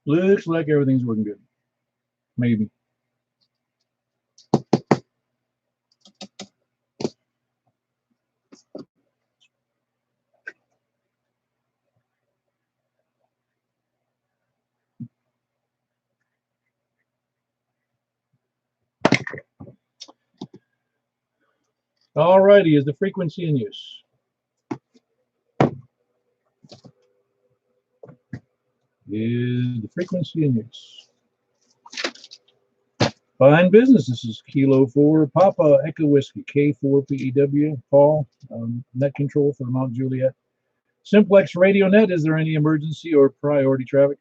Looks like everything's working good. Maybe. Alrighty, is the frequency in use? Is the frequency in use? Fine business. This is Kilo 4 Papa Echo Whiskey, K4PEW, Paul, net control for Mount Juliet. Simplex Radio Net, is there any emergency or priority traffic?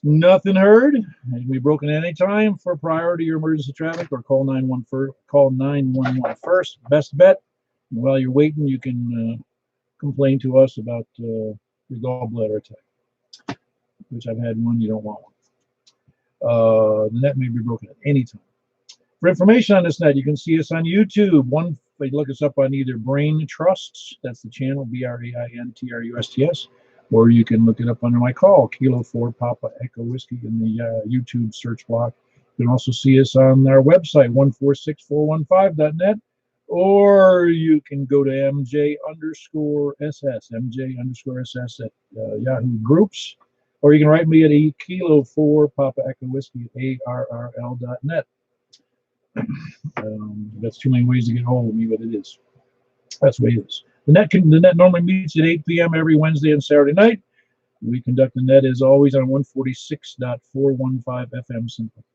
Nothing heard. It can be broken at any time for priority or emergency traffic, or call 911 first. Best bet. And while you're waiting, you can complain to us about your gallbladder attack, which I've had one. You don't want one. The net may be broken at any time. For information on this net, you can see us on YouTube. You look us up on either Brain Trusts, that's the channel, BRAINTRUSTS, or you can look it up under my call, Kilo 4 Papa Echo Whiskey, in the YouTube search block. You can also see us on our website, 146415.net, or you can go to MJ_SS at Yahoo Groups, or you can write me at Kilo 4 Papa Echo Whiskey at ARRL.net. That's too many ways to get hold of me, but it is. That's the way it is. The net normally meets at 8 p.m. every Wednesday and Saturday night. We conduct the net as always on 146.415 FM Simplex.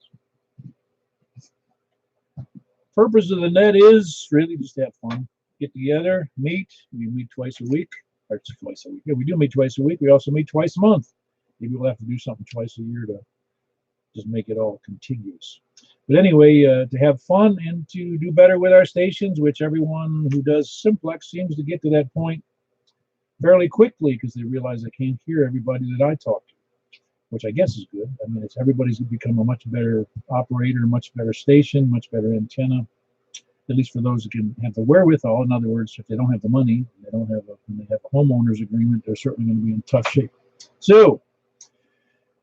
Purpose of the net is really just to have fun, get together, meet. We meet twice a week, or twice a week. Yeah, we do meet twice a week. We also meet twice a month. Maybe we'll have to do something twice a year to just make it all contiguous. But anyway, to have fun and to do better with our stations, which everyone who does Simplex seems to get to that point fairly quickly because they realize I can't hear everybody that I talk to, which I guess is good. I mean, everybody's become a much better operator, much better station, much better antenna, at least for those who can have the wherewithal. In other words, if they don't have the money, when they have a homeowner's agreement, they're certainly going to be in tough shape. So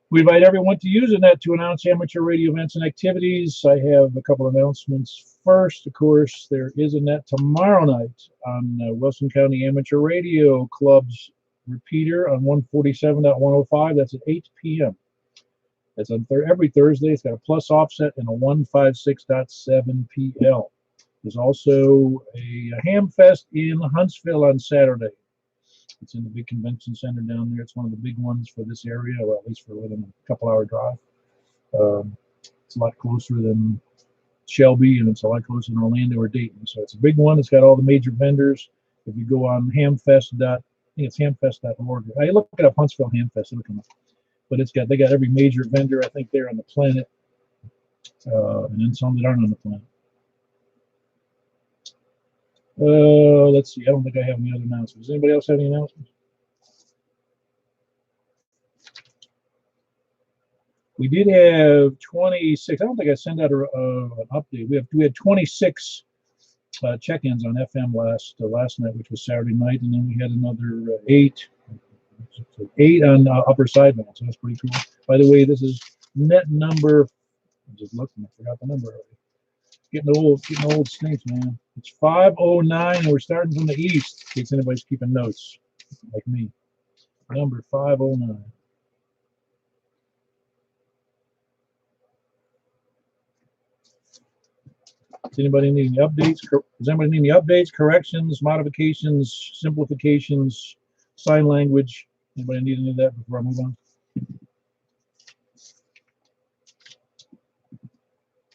we invite everyone to use the net to announce amateur radio events and activities. I have a couple of announcements. First, of course, there is a net tomorrow night on Wilson County Amateur Radio Club's repeater on 147.105. That's at 8 p.m. That's on every Thursday. It's got a plus offset and a 156.7 PL. There's also a ham fest in Huntsville on Saturday. It's in the big convention center down there. It's one of the big ones for this area, or at least for within a couple-hour drive. It's a lot closer than Shelby, and it's a lot closer than Orlando or Dayton. So it's a big one. It's got all the major vendors. If you go on hamfest. I think it's hamfest.org. I look it up, Huntsville Hamfest. It'll come up. But they got every major vendor I think there on the planet, and then some that aren't on the planet. Let's see. I don't think I have any other announcements. Does anybody else have any announcements? We did have 26. I don't think I sent out an update. We had 26 check-ins on FM last night, which was Saturday night, and then we had another 8 on upper sideband. So that's pretty cool. By the way, this is net number. I'm just looking. I forgot the number already. Getting old stinks, man. It's 509, and we're starting from the east, in case anybody's keeping notes, like me. Number 509. Does anybody need any updates? Does anybody need any updates, corrections, modifications, simplifications, sign language? Anybody need any of that before I move on?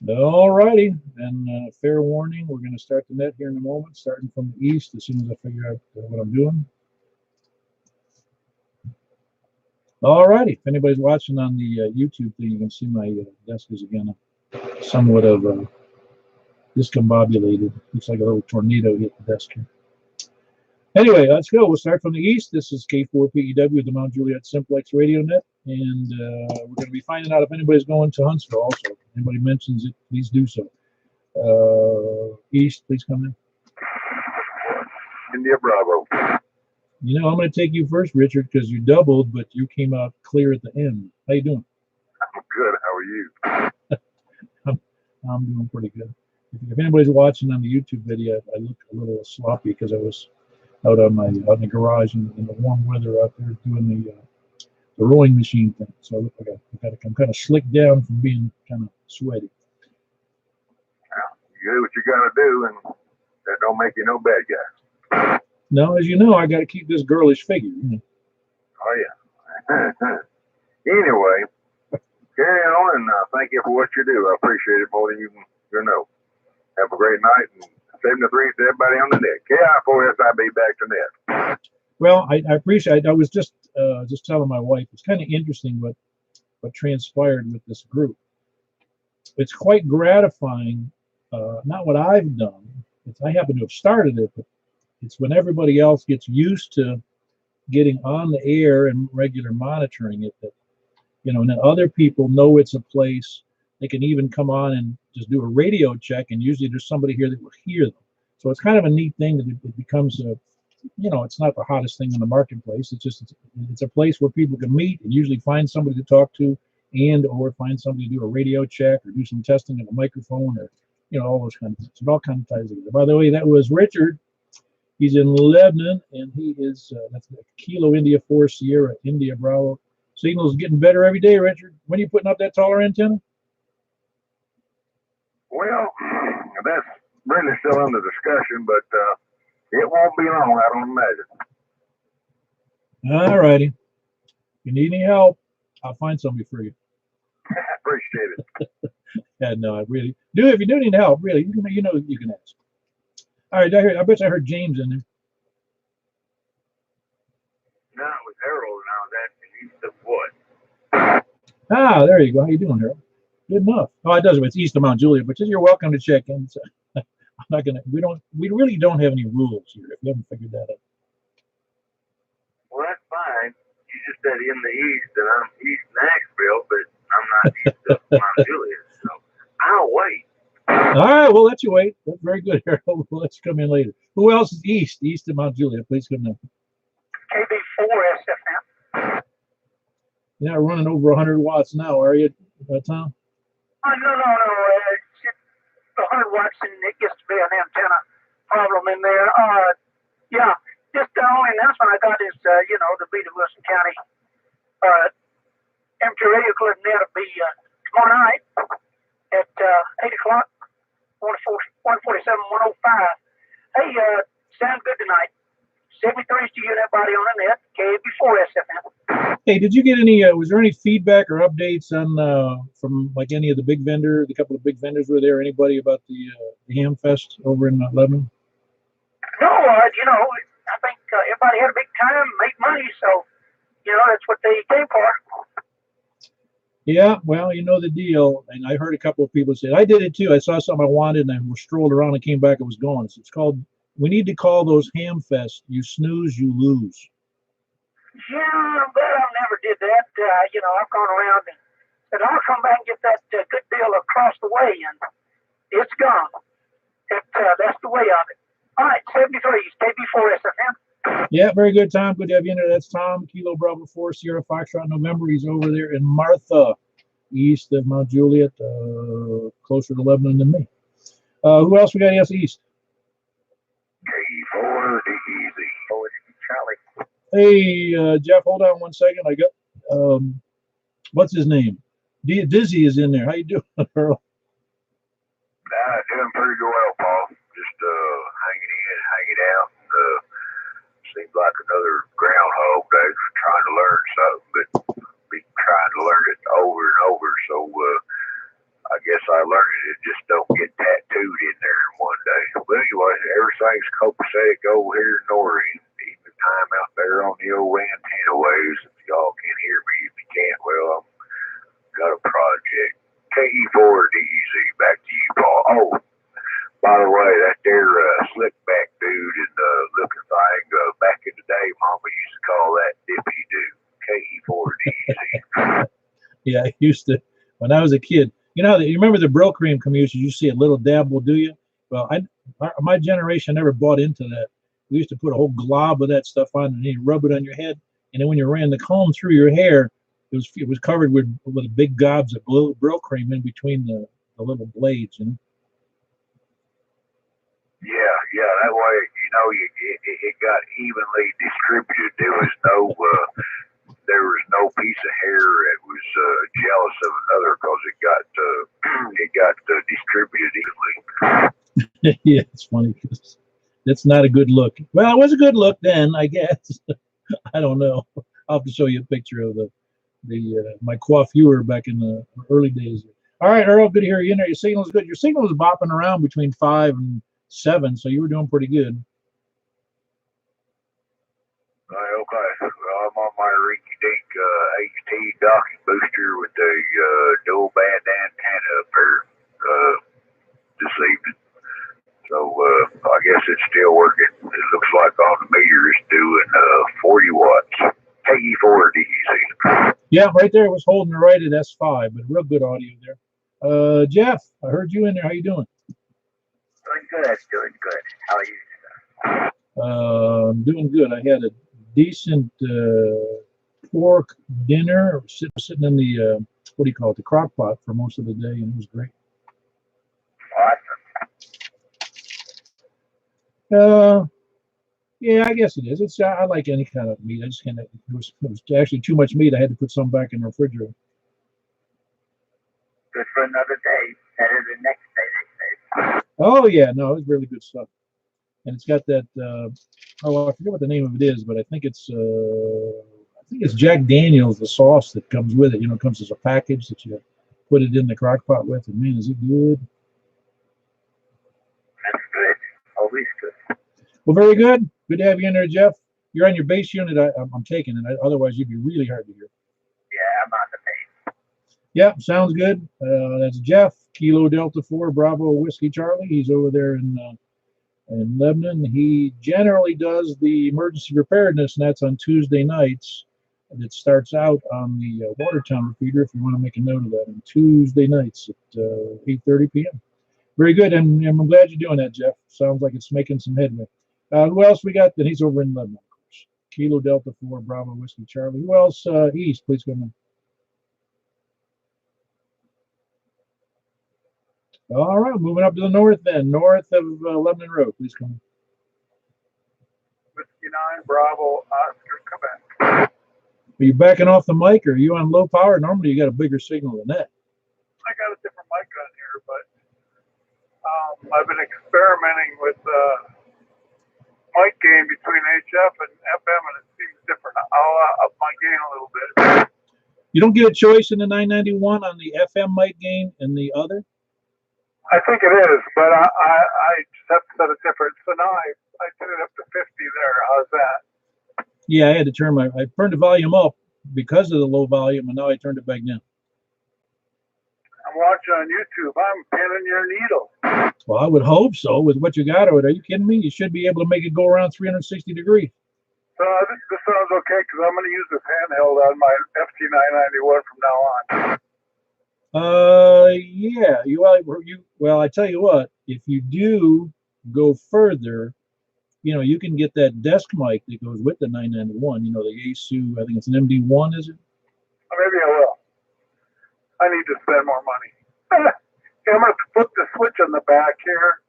All righty, and fair warning, we're going to start the net here in a moment, starting from the east as soon as I figure out what I'm doing. All righty, if anybody's watching on the YouTube thing, you can see my desk is again somewhat of discombobulated. Looks like a little tornado hit the desk here. Anyway, let's go. We'll start from the east. This is K4PEW, the Mount Juliet Simplex Radio Net, and we're going to be finding out if anybody's going to Huntsville also. If anybody mentions it, please do so. East, please come in. India Bravo. You know, I'm going to take you first, Richard, because you doubled, but you came out clear at the end. How you doing? I'm good. How are you? I'm, I'm doing pretty good. If anybody's watching on the YouTube video, I look a little sloppy because I was out in the garage in the warm weather out there doing the rowing machine thing. So I look like I'm kind of slicked down from being kind of sweaty. You do what you got to do, and that don't make you no bad guy. Now, as you know, I got to keep this girlish figure. You know. Oh, yeah. Anyway, carry on, and thank you for what you do. I appreciate it more than you know. Have a great night, and 73 to everybody on the net. KI4SIB back to net. Well, I appreciate it. I was just telling my wife, it's kind of interesting what transpired with this group. It's quite gratifying, not what I've done. I happen to have started it, but it's when everybody else gets used to getting on the air and regular monitoring it that, and then other people know it's a place. They can even come on and just do a radio check, and usually there's somebody here that will hear them. So it's kind of a neat thing that it becomes it's not the hottest thing in the marketplace. It's a place where people can meet and usually find somebody to talk to, or find somebody to do a radio check or do some testing of a microphone, or all those kinds of things. It all kind of ties together. By the way, that was Richard. He's in Lebanon, and he is that's Kilo India 4 Sierra India Bravo. Signal's getting better every day, Richard. When are you putting up that taller antenna? Well, that's really still under discussion, but it won't be long, I don't imagine. All righty. If you need any help, I'll find somebody for you. Appreciate it. Yeah, no, I really do. If you do need help, really, you can ask. All right, I bet I heard James in there. No, it was Harold, and I was asking east of what? Ah, there you go. How you doing, Harold? Good enough. Oh, it does. It's east of Mount Juliet, but you're welcome to check in. So, I'm not gonna. We really don't have any rules here. If you haven't figured that out. Well, that's fine. You just said in the east, and I'm east Nashville, but I'm not east of Mount Juliet, so I'll wait. All right, we'll let you wait. That's very good, Harold. We'll let you come in later. Who else is east of Mount Juliet? Please come in. KB4SFM. You're not running over 100 watts now, are you, Tom? No. It's 100 watts, and it gets to be an antenna problem in there. Yeah, just the only announcement I got is, the Beta Wilson County amateur radio club net will be tomorrow night at 8 o'clock, 147, 105. Hey, sounds good tonight. 73's to you and everybody on the net, KB4SFM. Hey, did you get any, was there any feedback or updates on, from like any of the big vendors, the couple of big vendors were there, anybody about the Ham Fest over in Lebanon? No, I think everybody had a big time, made money, so, that's what they came for. Yeah, well, you know the deal, and I heard a couple of people say, I did it too. I saw something I wanted, and I strolled around and came back, it was gone. So it's called, we need to call those Ham Fest, you snooze, you lose. Yeah, I'm glad I never did that. I've gone around and said, I'll come back and get that good deal across the way, and it's gone. That's the way of it. All right, 73's, KB4SFM. Yeah, very good, Tom. Good to have you in there. That's Tom, Kilo Bravo 4, Sierra Foxtrot November. He's over there in Martha, east of Mount Juliet, closer to Lebanon than me. Who else we got east? K4 DEZ. Charlie. Hey, Jeff, hold on one second. I got, what's his name? Dizzy is in there. How you doing, Earl? Doing pretty well, Paul. Just hanging out. Seems like another groundhog day trying to learn something, but be trying to learn it over and over. So I guess I learned it. It just don't get tattooed in there in one day. But anyway, everything's copacetic over here in Noreen. Even the time out there on the old antenna waves. If y'all can't hear me, if you can't, well, I've got a project. KE4DEZ, back to you, Paul. Oh, by the way, that there slick back dude and looking thing, back in the day, Mama used to call that dippy-doo. KE4DEZ. Yeah, I used to, when I was a kid. You remember the Brill Cream commercials? You see a little dabble, do you? Well, my generation never bought into that. We used to put a whole glob of that stuff on and then you rub it on your head. And then when you ran the comb through your hair, it was covered with big gobs of Brill cream in between the little blades, you know. Yeah, that way, you know, it got evenly distributed. There was no piece of hair that was jealous of another because it got distributed evenly. Yeah, it's funny because that's not a good look. Well, it was a good look then, I guess. I don't know. I'll have to show you a picture of my coiffure back in the early days. All right, Earl, good to hear you in there. Your signal's good. Your signal was bopping around between 5 and 7, so you were doing pretty good. Okay, well, I'm on my rinky-dink HT docking booster with the dual band antenna up here this evening. So I guess it's still working. It looks like on the meter it's doing 40 watts. KE4 DEC. Yeah, right there. It was holding it right at S5, but real good audio there. Jeff, I heard you in there. How you doing? Doing good. How are you? I'm doing good. I had a decent pork dinner sitting in the what do you call it, the crock pot for most of the day, and it was great. Awesome. Yeah, I guess it is. I like any kind of meat. I just kind of it was actually too much meat. I had to put some back in the refrigerator. Good for another day. Better the next day, they say. Oh yeah, no, it was really good stuff. And it's got that I forget what the name of it is, but I think it's Jack Daniel's, the sauce that comes with it. You know, it comes as a package that you put it in the crock pot with, and man, is it good. That's good. Always good. Well, very good. Good to have you in there, Jeff. You're on your base unit. I'm taking it. Otherwise, you'd be really hard to hear. Yeah, I'm on the base. Yeah, sounds good. That's Jeff, Kilo Delta 4, Bravo Whiskey Charlie. He's over there in Lebanon. He generally does the emergency preparedness, and that's on Tuesday nights. And it starts out on the Watertown repeater, if you want to make a note of that, on Tuesday nights at 8:30 p.m. Very good, and I'm glad you're doing that, Jeff. Sounds like it's making some headway. Who else we got? Then he's over in Lebanon, of course. Kilo Delta 4, Bravo Whiskey Charlie. Who else? East, please come in. All right, moving up to the north then. North of Lebanon Road, please come in. 59 Bravo Oscar, Quebec. Are you backing off the mic, or are you on low power? Normally you got a bigger signal than that. I got a different mic on here, but I've been experimenting with mic gain between HF and FM, and it seems different. I'll up my gain a little bit. You don't get a choice in the 991 on the FM mic gain and the other? I think it is, but I just have to set it different. So now I set it up to 50 there. How's that? Yeah, I had to I turned the volume up because of the low volume, and now I turned it back down. I'm watching on YouTube. I'm pinning your needle. Well, I would hope so. With what you got over there, are you kidding me? You should be able to make it go around 360 degrees. So this sounds okay because I'm going to use this handheld on my FT991 from now on. Yeah. Well, I tell you what. If you do go further, you can get that desk mic that goes with the 991. You know, the Yaesu. I think it's an MD1, is it? Maybe I will. I need to spend more money. I'm going to flip the switch on the back here.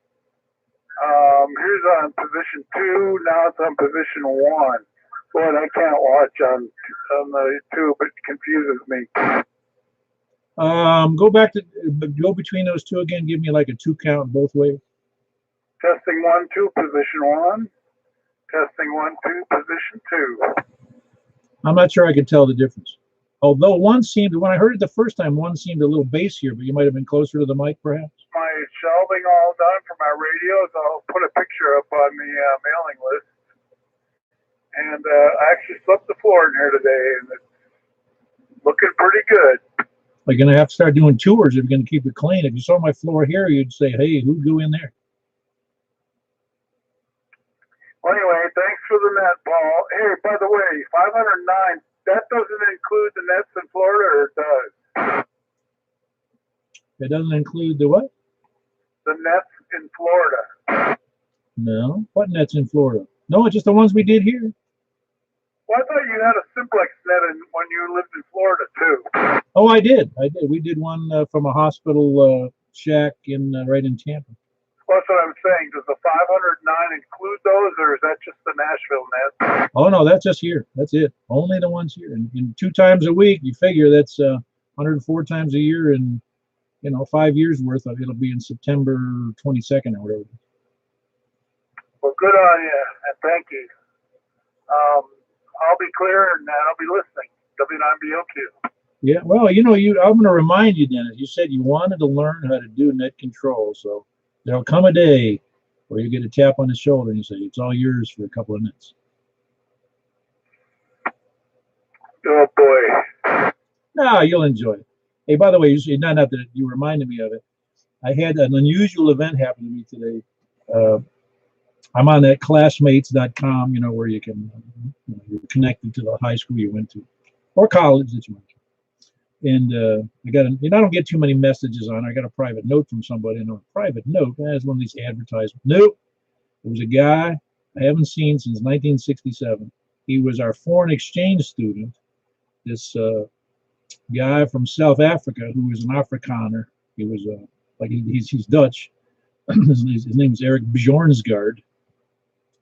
Here's on position 2. Now it's on position 1. Boy, I can't watch on the tube. It confuses me. Go between those two again. Give me like a 2 count both ways. Testing 1, 2, position 1. Testing 1, 2, position 2. I'm not sure I can tell the difference. Although when I heard it the first time, one seemed a little bassier, but you might have been closer to the mic, perhaps. My shelving all done for my radios. I'll put a picture up on the mailing list. And I actually swept the floor in here today, and it's looking pretty good. You're going to have to start doing tours if you're going to keep it clean. If you saw my floor here, you'd say, hey, who'd go in there? Well, anyway, thanks for the net, Paul. Hey, by the way, 509, that doesn't include the nets in Florida, or it does? It doesn't include the what? The nets in Florida. No. What nets in Florida? No, it's just the ones we did here. Well, I thought you had a Simplex net when you lived in Florida too. Oh, I did. We did one from a hospital shack in right in Tampa. Well, that's what I'm saying. Does the 509 include those, or is that just the Nashville net? Oh no, that's just here. That's it. Only the ones here. And 2 times a week. You figure that's 104 times a year, and 5 years worth of it'll be in September 22nd or whatever. Well, good on you, and thank you. I'll be clear, and I'll be listening. W9BOQ. Yeah, well, I'm going to remind you, Dennis. You said you wanted to learn how to do net control, so there'll come a day where you get a tap on the shoulder and you say, it's all yours for a couple of minutes. Oh, boy. No, you'll enjoy it. Hey, by the way, not that you reminded me of it. I had an unusual event happen to me today. I'm on that classmates.com, where you can, you're connected to the high school you went to or college that you went to. And I don't get too many messages on it. I got a private note from somebody, and a private note, that's one of these advertisements. Nope. It was a guy I haven't seen since 1967. He was our foreign exchange student, this guy from South Africa who was an Afrikaner. He was he's Dutch. His name is Eric Bjornsgaard.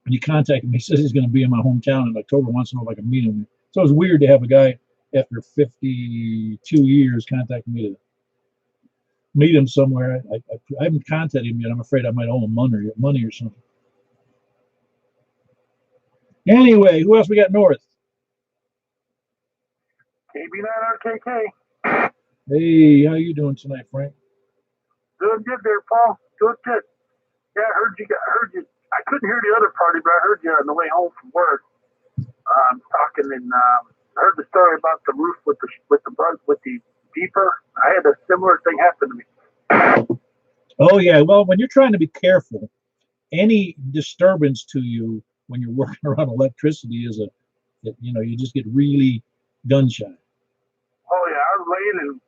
And he contacted me. He says he's going to be in my hometown in October. Wants to know if I can meet him. So it was weird to have a guy after 52 years contact me to meet him somewhere. I haven't contacted him yet. I'm afraid I might owe him money or something. Anyway, who else we got north? KB9RKK. Hey, how you doing tonight, Frank? Doing good there, Paul. Doing good. Yeah, I heard you. I couldn't hear the other party, but I heard you on the way home from work. Talking, and I heard the story about the roof with the beeper. I had a similar thing happen to me. Oh yeah. Well, when you're trying to be careful, any disturbance to you when you're working around electricity you just get really gun shy. Oh yeah, I was laying and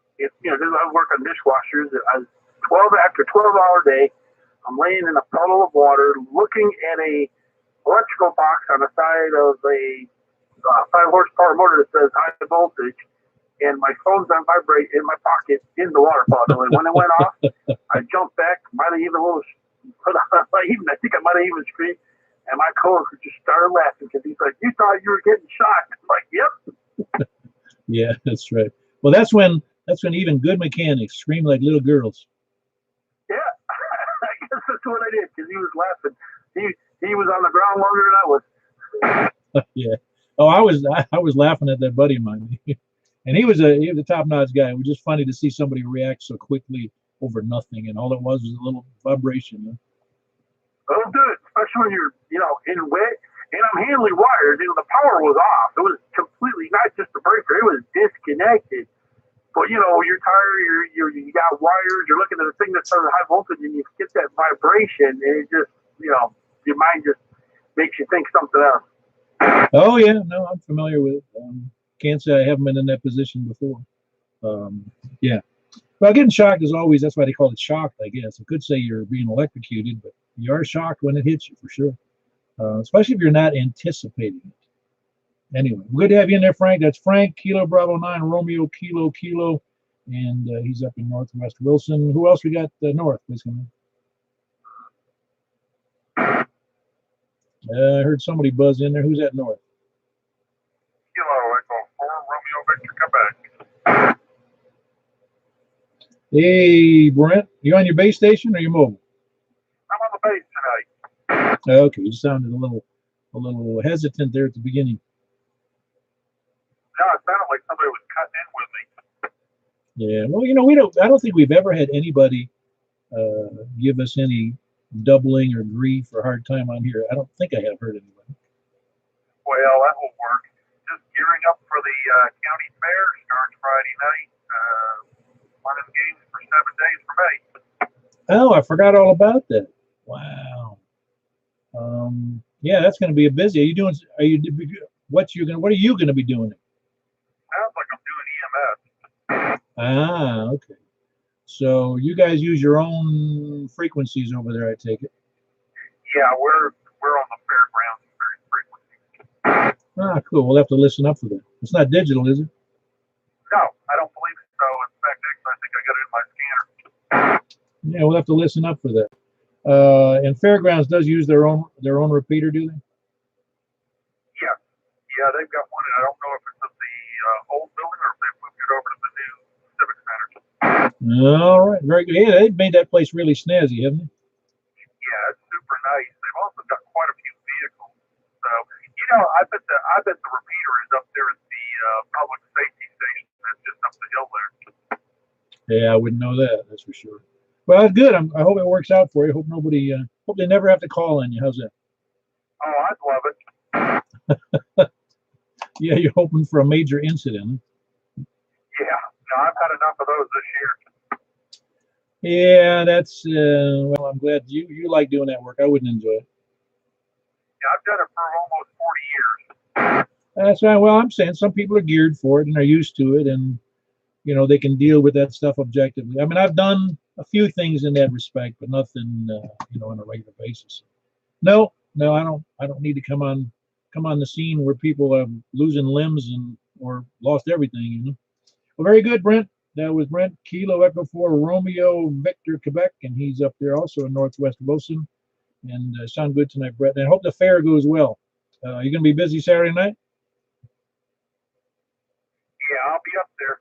I work on dishwashers. I was 12-hour day. I'm laying in a puddle of water, looking at a electrical box on the side of a 5-horsepower motor that says high voltage, and my phone's on vibrate in my pocket in the water puddle. And when it went off, I jumped back. I think I might have even screamed. And my coworker just started laughing because he's like, "You thought you were getting shot?" I'm like, "Yep." Yeah, that's right. Well, that's when even good mechanics scream like little girls. Yeah, I guess that's what I did because he was laughing. He was on the ground longer than I was. Yeah. Oh, I was laughing at that buddy of mine, and he was a top-notch guy. It was just funny to see somebody react so quickly over nothing, and all it was a little vibration. Oh, good, especially when you're in wet, and I'm handily wired. The power was off. It was completely not just the breaker; it was disconnected. But you're tired. You got wires. You're looking at the thing that says high voltage, and you get that vibration, and it just your mind just makes you think something else. Oh yeah, no, I'm familiar with it. Can't say I haven't been in that position before. Yeah. Well, getting shocked is always, that's why they call it shocked, I guess. I could say you're being electrocuted, but you are shocked when it hits you for sure. Especially if you're not anticipating it. Anyway, good to have you in there, Frank. That's Frank, Kilo Bravo 9, Romeo, Kilo. And he's up in Northwest Wilson. Who else we got north? Please come in. I heard somebody buzz in there. Who's that north? Kilo Echo 4, Romeo Victor, come back. Hey, Brent, you on your base station or your mobile? I'm on the base tonight. Okay, you sounded a little hesitant there at the beginning. No, it sounded like somebody was cutting in with me. Yeah, well, I don't think we've ever had anybody give us any doubling or grief or hard time on here. I don't think I have heard anybody. Well, that will work. Just gearing up for the county fair. Starts Friday night. One of the games for 7 days for me. Oh, I forgot all about that. Wow. Yeah, that's going to be a busy. What are you going to be doing? Sounds like I'm doing EMS. Ah, okay. So you guys use your own frequencies over there, I take it. Yeah, we're on the fairgrounds. Ah, cool. We'll have to listen up for that. It's not digital, is it? No, I don't believe so. In fact, actually, I think I got it in my scanner. Yeah, we'll have to listen up for that. And Fairgrounds does use their own repeater, do they? Yeah, they've got one, and I don't know if it's at the old building or if they've moved it over to the new Civic Center. All right, very good. Yeah, they've made that place really snazzy, haven't they? Yeah, it's super nice. They've also got quite a few vehicles. So, I bet the repeater is up there at the public safety station. That's just up the hill there. Yeah, I wouldn't know that. That's for sure. Well, that's good. I hope it works out for you. Hope nobody. Hope they never have to call on you. How's that? Oh, I'd love it. Yeah, you're hoping for a major incident. Yeah, no, I've had enough of those this year. Yeah, that's. Well, I'm glad you like doing that work. I wouldn't enjoy it. Yeah, I've done it for almost 40 years. That's right. Well, I'm saying some people are geared for it and are used to it, and they can deal with that stuff objectively. I mean, I've done a few things in that respect, but nothing, on a regular basis. No, I don't need to come on the scene where people are losing limbs or lost everything. Well, very good, Brent. That was Brent, Kilo Echo 4 Romeo Victor Quebec, and he's up there also in Northwest Wilson. And sound good tonight, Brett. And I hope the fair goes well. You gonna be busy Saturday night? Yeah, I'll be up there.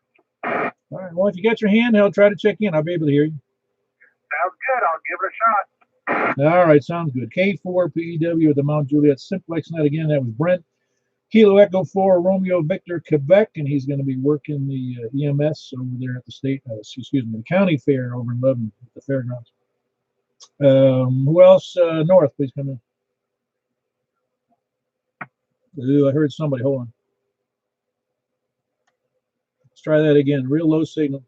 All right. Well, if you got your handheld, try to check in. I'll be able to hear you. Sounds good. I'll give it a shot. All right, sounds good. K4 PEW at the Mount Juliet Simplex night again. That was Brent. Kilo Echo 4 Romeo Victor Quebec, and he's going to be working the EMS over there at the the county fair over in Lebanon at the fairgrounds. Who else? North, please come in. Ooh, I heard somebody. Hold on. Let's try that again. Real low signal.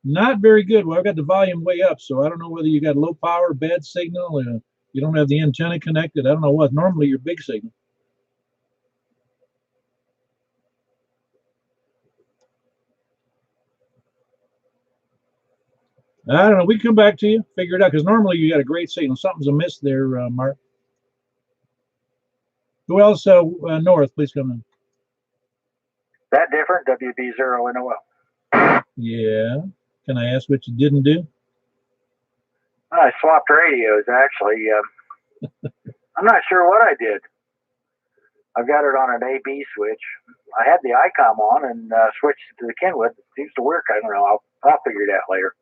Not very good. Well, I've got the volume way up, so I don't know whether you got low power, bad signal, you don't have the antenna connected. I don't know what. Normally, your big signal. I don't know. We can come back to you, figure it out, because normally you got a great signal. Something's amiss there, Mark. Who else? North, please come in. That different? WB0NOL. Yeah. Can I ask what you didn't do? I swapped radios, actually. I'm not sure what I did. I've got it on an AB switch. I had the ICOM on and switched it to the Kenwood. It seems to work. I don't know. I'll figure it out later.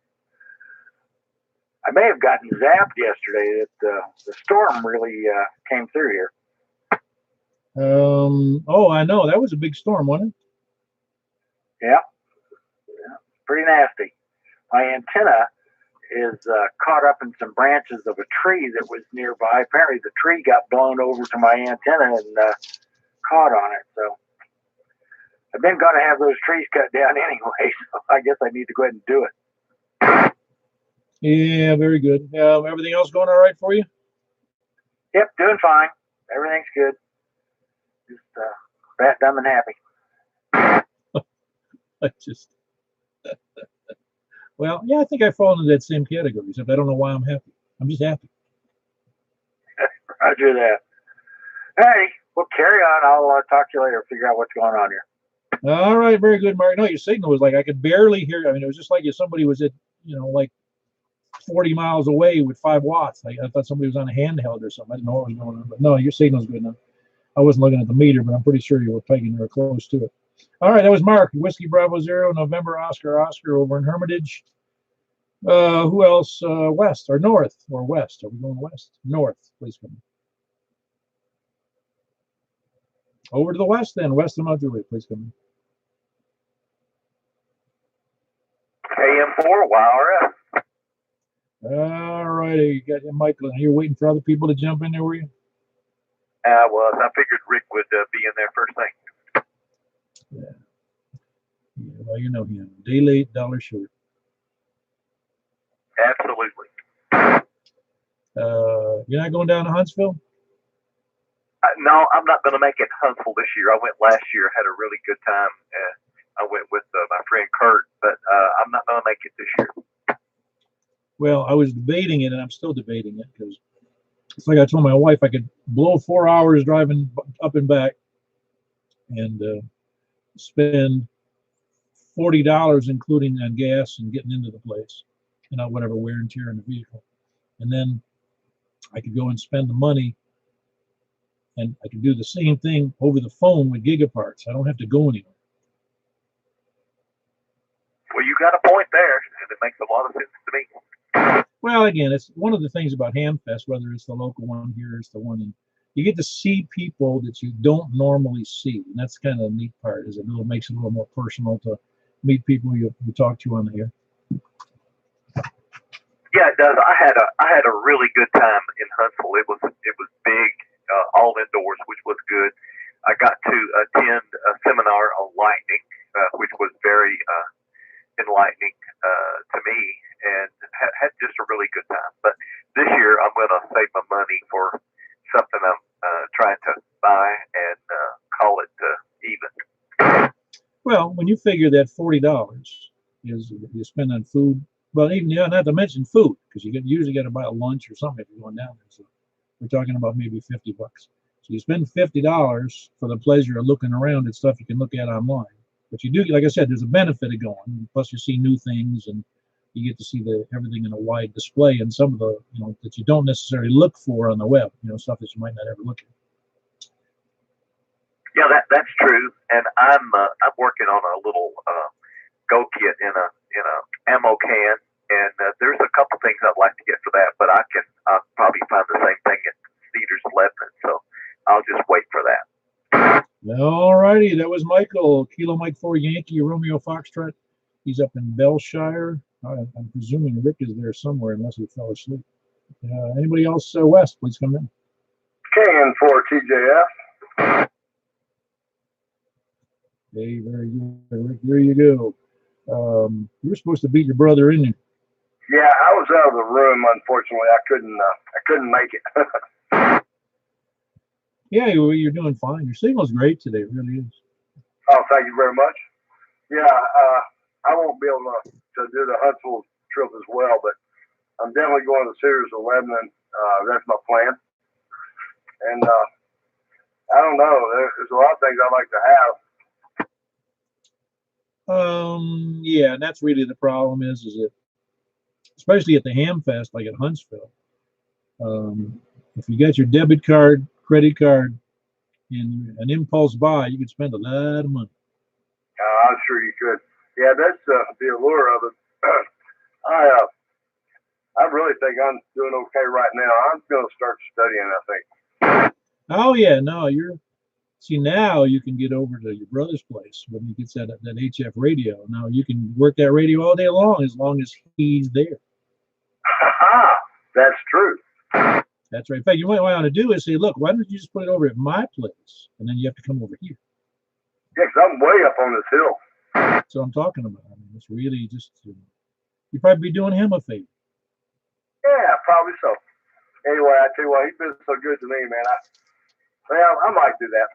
I may have gotten zapped yesterday. The storm really came through here. Oh, I know. That was a big storm, wasn't it? Yeah. Pretty nasty. My antenna is caught up in some branches of a tree that was nearby. Apparently the tree got blown over to my antenna and caught on it. So I've been going to have those trees cut down anyway, so I guess I need to go ahead and do it. Yeah, very good. Everything else going all right for you? Yep, doing fine. Everything's good. Just fat, dumb, and happy. Well, yeah, I think I fall into that same category, except I don't know why I'm happy. I'm just happy. Roger that. Hey, we'll carry on. I'll talk to you later, figure out what's going on here. All right, very good, Mark. No, your signal was like I could barely hear. I mean, it was just like if somebody was at, like 40 miles away with 5 watts. I thought somebody was on a handheld or something. I didn't know what was going on. But no, your signal's good enough. I wasn't looking at the meter, but I'm pretty sure you were pegging or close to it. All right, that was Mark. Whiskey Bravo 0, November Oscar over in Hermitage. Who else? West or north or west? Are we going west? North, please come. Over to the west then. West of Mount Juliet, please come. AM4, YRF. All righty, you got your Michael. You're waiting for other people to jump in there, were you? I was. I figured Rick would be in there first thing. Yeah, well, you know him. Day late, dollar short. Absolutely. You're not going down to Huntsville? No, I'm not going to make it Huntsville this year. I went last year, had a really good time. I went with my friend Kurt, but I'm not going to make it this year. Well, I was debating it, and I'm still debating it because it's like I told my wife I could blow 4 hours driving up and back and spend $40 including on gas and getting into the place, whatever wear and tear in the vehicle, and then I could go and spend the money, and I could do the same thing over the phone with Gigaparts. I don't have to go anywhere. Well, you got a point there, and it makes a lot of sense to me. Well, again, it's one of the things about Hamfest, whether it's the local one here, it's the one in, you get to see people that you don't normally see, and that's kind of the neat part. Is it makes it a little more personal to meet people you talk to on the air. Yeah, it does. I had a really good time in Huntsville. It was big, all indoors, which was good. I got to attend a seminar on lightning, which was very enlightening to me, and had just a really good time. But this year, I'm going to save my money for something I'm trying to buy and call it even. Well, when you figure that $40 is you spend on food, well, even not to mention food, because you usually got to buy a lunch or something if you're going down there. So we're talking about maybe $50. So you spend $50 for the pleasure of looking around at stuff you can look at online. But you do, like I said, there's a benefit of going. Plus, you see new things, and you get to see everything in a wide display, and some of the that you don't necessarily look for on the web. Stuff that you might not ever look at. Yeah, that's true. And I'm working on a little go kit in a ammo can, and there's a couple things I'd like to get for that, but I'll probably find the same thing at Cedars Lebanon, so I'll just wait for that. All righty, that was Michael, Kilo Mike 4 Yankee Romeo Foxtrot. He's up in Bellshire. I'm presuming Rick is there somewhere, unless he fell asleep. Anybody else west? Please come in. KN4 TJF. Hey, very good, Rick. There you go. You were supposed to beat your brother, in you? Yeah, I was out of the room. Unfortunately, I couldn't make it. Yeah, you're doing fine. Your signal's great today. It really is. Oh, thank you very much. Yeah, I won't be able to do the Huntsville trip as well, but I'm definitely going to Cedars of Lebanon. That's my plan. And I don't know. There's a lot of things I'd like to have. Yeah, and that's really the problem is it, especially at the Hamfest, like at Huntsville. If you got your debit card, credit card, and an impulse buy, you could spend a lot of money. I'm sure you could. Yeah, that's the allure of it. I really think I'm doing okay right now. I'm going to start studying, I think. Oh yeah, no, now you can get over to your brother's place when he gets that HF radio. Now you can work that radio all day long as he's there. That's true. That's right. In fact, you might want to do is say, look, why don't you just put it over at my place, and then you have to come over here. Yeah, 'cause I'm way up on this hill. That's what I'm talking about. I mean, it's really just you'd probably be doing him a favor. Yeah, probably so. Anyway, I tell you what, he's been so good to me, man. I might do that.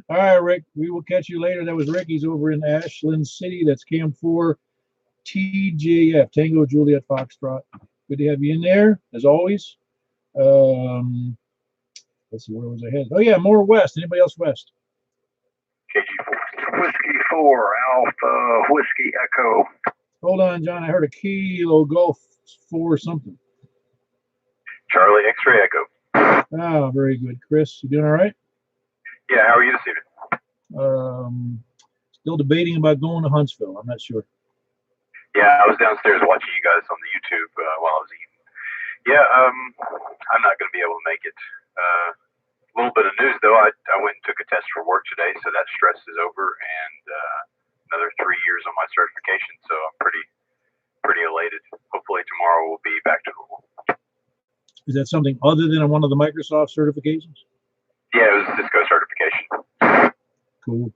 All right, Rick. We will catch you later. That was Rick. He's over in Ashland City. That's Cam 4 TJF, Tango Juliet Foxtrot. Good to have you in there, as always. Let's see, where was I headed? Oh, yeah, more west. Anybody else west? KG4, Whiskey 4, Alpha, Whiskey Echo. Hold on, John. I heard a Kilo Golf 4 something. Charlie X-Ray Echo. Ah, very good. Chris, you doing all right? Yeah, how are you this evening? Still debating about going to Huntsville. I'm not sure. Yeah, I was downstairs watching you guys on the YouTube while I was eating. Yeah, I'm not going to be able to make it. A little bit of news, though. I went and took a test for work today, so that stress is over, and another 3 years on my certification, so I'm pretty elated. Hopefully tomorrow we'll be back to normal. Is that something other than one of the Microsoft certifications? Yeah, it was a Cisco certification. Cool.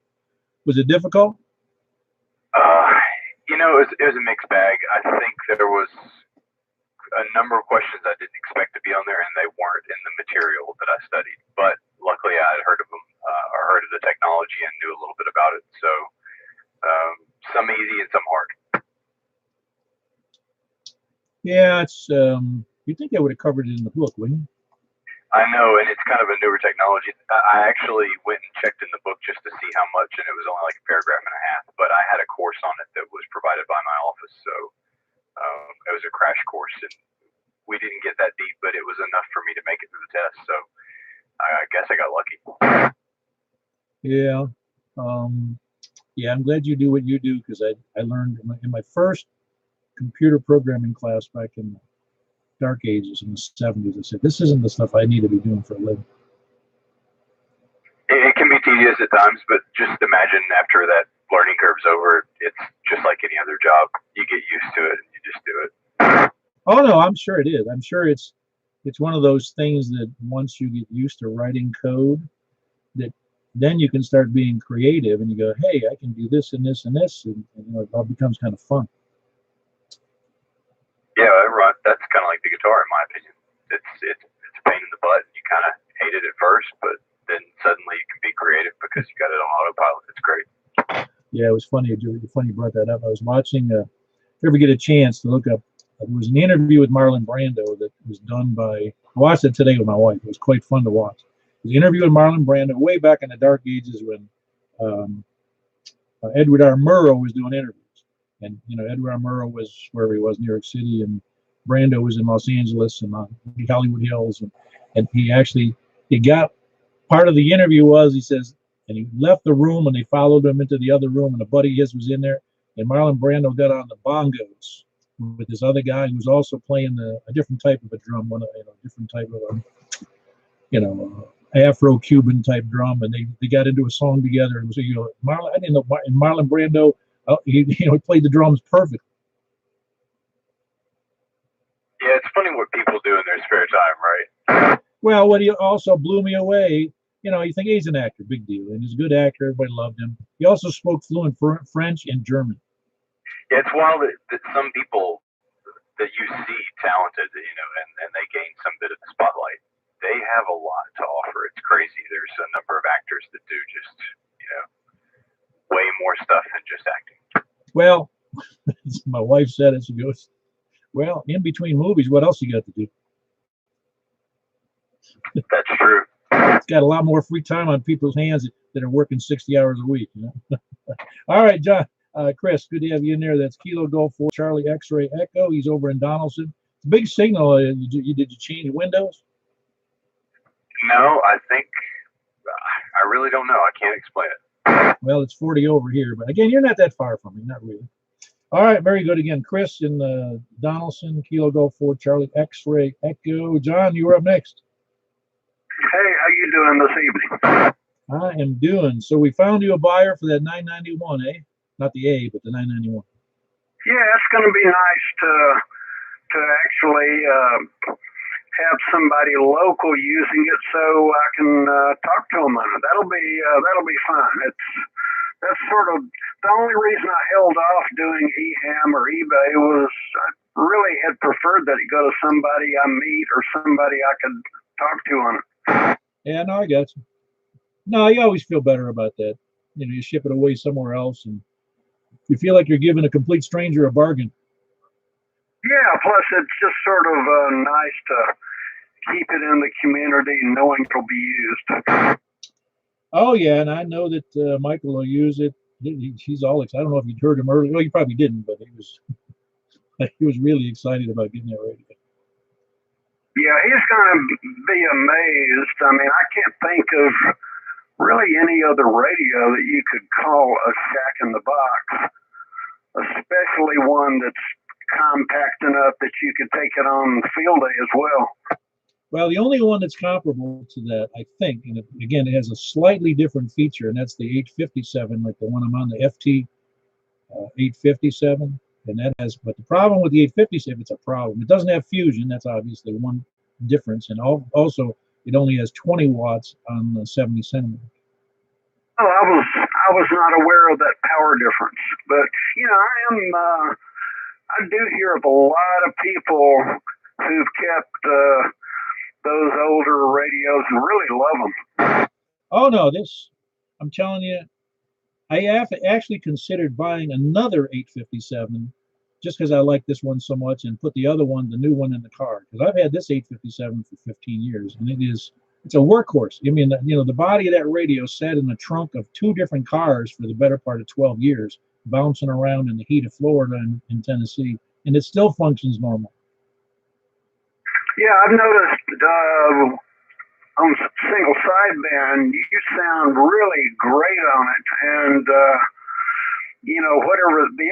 Was it difficult? It was a mixed bag. I think there was a number of questions I didn't expect to be on there, and they weren't in the material that I studied. But luckily, I had heard of them, or heard of the technology, and knew a little bit about it. So some easy and some hard. Yeah, it's you think they would have covered it in the book, wouldn't you? I know, and it's kind of a newer technology. I actually went and checked in the book just to see how much, and it was only like a paragraph and a half. But I had a course on it that was provided by my office, so it was a crash course, and we didn't get that deep, but it was enough for me to make it through the test. So I guess I got lucky. Yeah. Yeah, I'm glad you do what you do, because I learned in my first computer programming class back in the dark ages in the 70s. I said, this isn't the stuff I need to be doing for a living. It can be tedious at times, but just imagine after that learning curve's over, it's just like any other job. You get used to it and you just do it. Oh no, I'm sure it is. I'm sure it's one of those things that once you get used to writing code, that then you can start being creative and you go, hey, I can do this and this and this, and it all becomes kind of fun. Yeah, that's kind of like the guitar, in my opinion. It's a pain in the butt. You kind of hate it at first, but then suddenly you can be creative because you got it on autopilot. It's great. Yeah, it was funny. Funny you brought that up. I was watching. If you ever get a chance to look up, there was an interview with Marlon Brando that was done by. I watched it today with my wife. It was quite fun to watch. It was an interview with Marlon Brando way back in the dark ages when Edward R. Murrow was doing interviews. And Edward R. Murrow was wherever he was, New York City, and Brando was in Los Angeles and on the Hollywood Hills, and he got part of the interview was, he says, and he left the room and they followed him into the other room, and a buddy of his was in there, and Marlon Brando got on the bongos with this other guy who was also playing a different type of a drum, different type of Afro-Cuban type drum, and they got into a song together. And so Marlon, I didn't know, and Marlon Brando. He played the drums perfect. Yeah, it's funny what people do in their spare time, right? Well, what he also blew me away, you think he's an actor, big deal, and he's a good actor. Everybody loved him. He also spoke fluent French and German. Yeah, it's wild that some people that you see talented, and they gain some bit of the spotlight, they have a lot to offer. It's crazy. There's a number of actors that do just, way more stuff than just acting. Well, my wife said it. She goes, well, in between movies, what else you got to do? That's true. It's got a lot more free time on people's hands that are working 60 hours a week. All right, John, Chris, good to have you in there. That's Kilo Golf 4 Charlie X-Ray Echo. He's over in Donaldson. It's a big signal. Did you change windows? No, I think I really don't know. I can't explain it. Well, it's 40 over here, but again, you're not that far from me, not really. All right, very good. Again, Chris in Donaldson, Kilo Golf 4 Charlie X-Ray Echo. John, you were up next. Hey, how you doing this evening? I am doing. So we found you a buyer for that 991, eh? Not the A, but the 991. Yeah, it's going to be nice to actually have somebody local using it, so I can talk to them on it. That'll be fun. That's sort of the only reason I held off doing eHam or eBay was I really had preferred that it go to somebody I meet or somebody I could talk to on it. Yeah, no, I got you. No, you always feel better about that. You ship it away somewhere else, and you feel like you're giving a complete stranger a bargain. Yeah, plus it's just sort of nice to keep it in the community knowing it'll be used. Oh, yeah, and I know that Michael will use it. He's all excited. I don't know if you'd heard him earlier. Well, you probably didn't, but he was really excited about getting that radio. Yeah, he's going to be amazed. I mean, I can't think of really any other radio that you could call a shack in the box, especially one that's compact enough that you could take it on field day as well. Well, the only one that's comparable to that, I think, and again, it has a slightly different feature, and that's the 857, like the one I'm on, the FT 857. And that has, but the problem with the 857, it's a problem. It doesn't have fusion. That's obviously one difference. And also, it only has 20 watts on the 70 centimeter. Oh, I was not aware of that power difference. But, I do hear of a lot of people who've kept those older radios and really love them. Oh, no, I'm telling you, I have actually considered buying another 857 just because I like this one so much, and put the other one, the new one, in the car. Because I've had this 857 for 15 years, and it's a workhorse. I mean, the body of that radio sat in the trunk of 2 different cars for the better part of 12 years, bouncing around in the heat of Florida and in Tennessee, and it still functions normal. Yeah, I've noticed on single sideband, you sound really great on it, and whatever the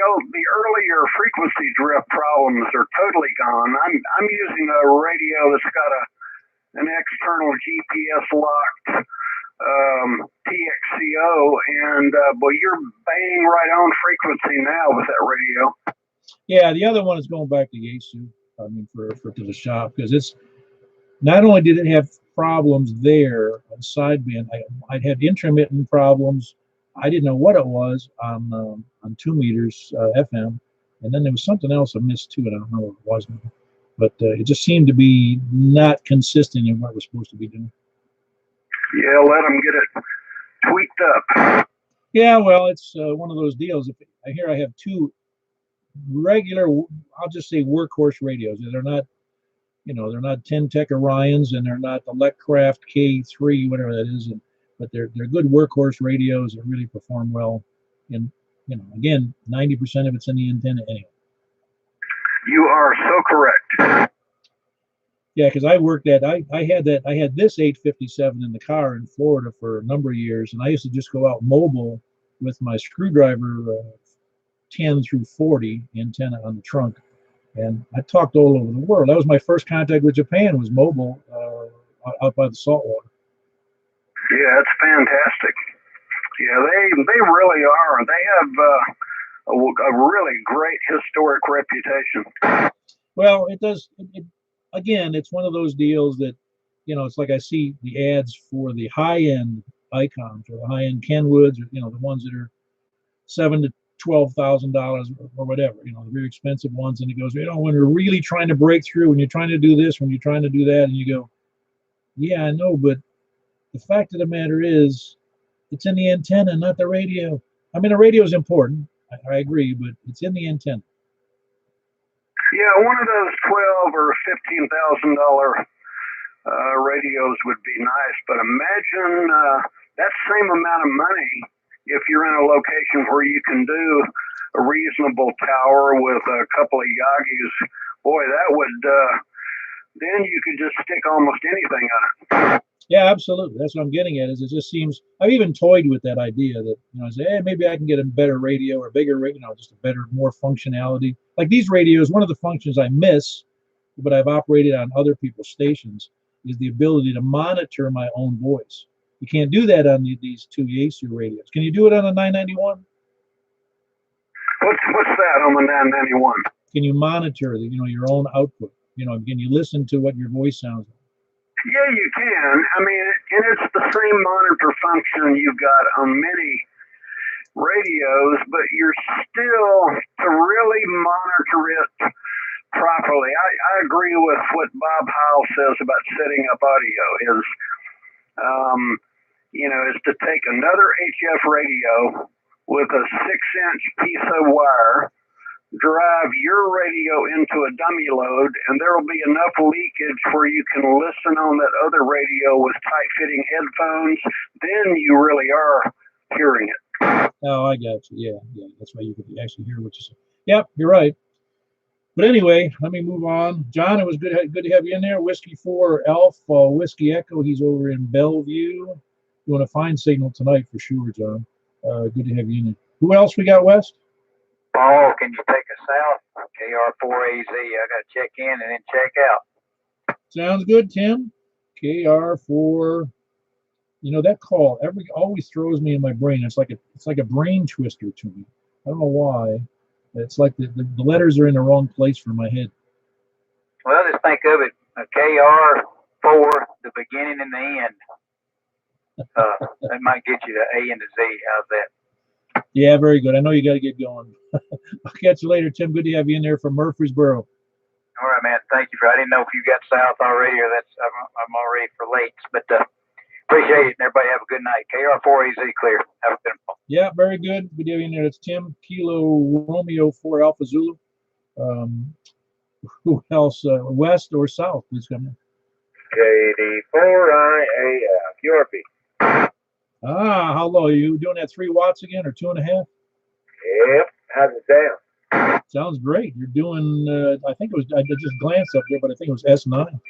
earlier frequency drift problems are totally gone. I'm using a radio that's got an external GPS locked TXCO, and boy, you're bang right on frequency now with that radio. Yeah, the other one is going back to Yaesu. I mean, for to the shop, because it's not only did it have problems there on sideband, I had intermittent problems. I didn't know what it was on 2 meters FM, and then there was something else I missed too, and I don't know what it was now. But it just seemed to be not consistent in what we're supposed to be doing. Yeah, let them get it tweaked up. Yeah, well, it's one of those deals. Here I have 2 regular, I'll just say workhorse radios. They're not, they're not 10 Tech Orions, and they're not the Leckcraft K3, whatever that is. But they're good workhorse radios that really perform well. And again, 90% of it's in the antenna anyway. You are so correct. Yeah, because I had this 857 in the car in Florida for a number of years, and I used to just go out mobile with my screwdriver 10 through 40 antenna on the trunk, and I talked all over the world. That was my first contact with Japan, was mobile out by the saltwater. Yeah, it's fantastic. Yeah, they really are. They have a really great historic reputation. Well, it does. Again, it's one of those deals that, it's like I see the ads for the high-end icons or the high-end Kenwoods, or the ones that are $7,000 to $12,000 or whatever, the very expensive ones, and it goes, when you're really trying to break through, when you're trying to do this, when you're trying to do that, and you go, yeah, I know, but the fact of the matter is, it's in the antenna, not the radio. I mean, the radio is important, I agree, but it's in the antenna. Yeah, one of those $12,000 or $15,000 radios would be nice, but imagine that same amount of money if you're in a location where you can do a reasonable tower with a couple of Yagis. Boy, that would then you could just stick almost anything on it. Yeah, absolutely. That's what I'm getting at. Is it just seems, I've even toyed with that idea that, I say, hey, maybe I can get a better radio or a bigger radio, just a better, more functionality. Like these radios, one of the functions I miss, but I've operated on other people's stations, is the ability to monitor my own voice. You can't do that on these 2 Yaesu radios. Can you do it on a 991? What's that on the 991? Can you monitor your own output? Can you listen to what your voice sounds like? Yeah, you can. I mean, and it's the same monitor function you've got on many radios, but you're still, to really monitor it properly. I agree with what Bob Howell says about setting up audio is to take another HF radio with a 6-inch piece of wire, drive your radio into a dummy load, and there will be enough leakage where you can listen on that other radio with tight-fitting headphones. Then you really are hearing it. Oh, I got you. Yeah. That's why you could actually hear what you say. Yep, you're right. But anyway, let me move on. John, it was good to have you in there. Whiskey 4 Alpha Whiskey Echo. He's over in Bellevue. Doing a fine signal tonight for sure, John. Good to have you in there. Who else we got, West? Paul, can you take us out? KR4AZ. I got to check in and then check out. Sounds good, Tim. KR4. That call always throws me in my brain. It's like a brain twister to me. I don't know why. It's like the letters are in the wrong place for my head. Well, just think of it. KR4, the beginning and the end. That might get you to A and to Z. How's that? Yeah, very good. I know you got to get going. I'll catch you later, Tim. Good to have you in there from Murfreesboro. All right, man. Thank you. I didn't know if you got south already, or I'm already for late. But appreciate it, and everybody have a good night. KR4AZ clear. Have a good one. Yeah, very good. Good to have you in there. That's Tim, Kilo Romeo 4 Alpha Zulu. Who else? West or south? Please come in. KD4IAF. QRP. Ah, how low are you doing? That 3 watts again, or 2.5? Yep. How's it sound? Sounds great. You're doing. I think it was. I just glanced up there, but I think it was S9.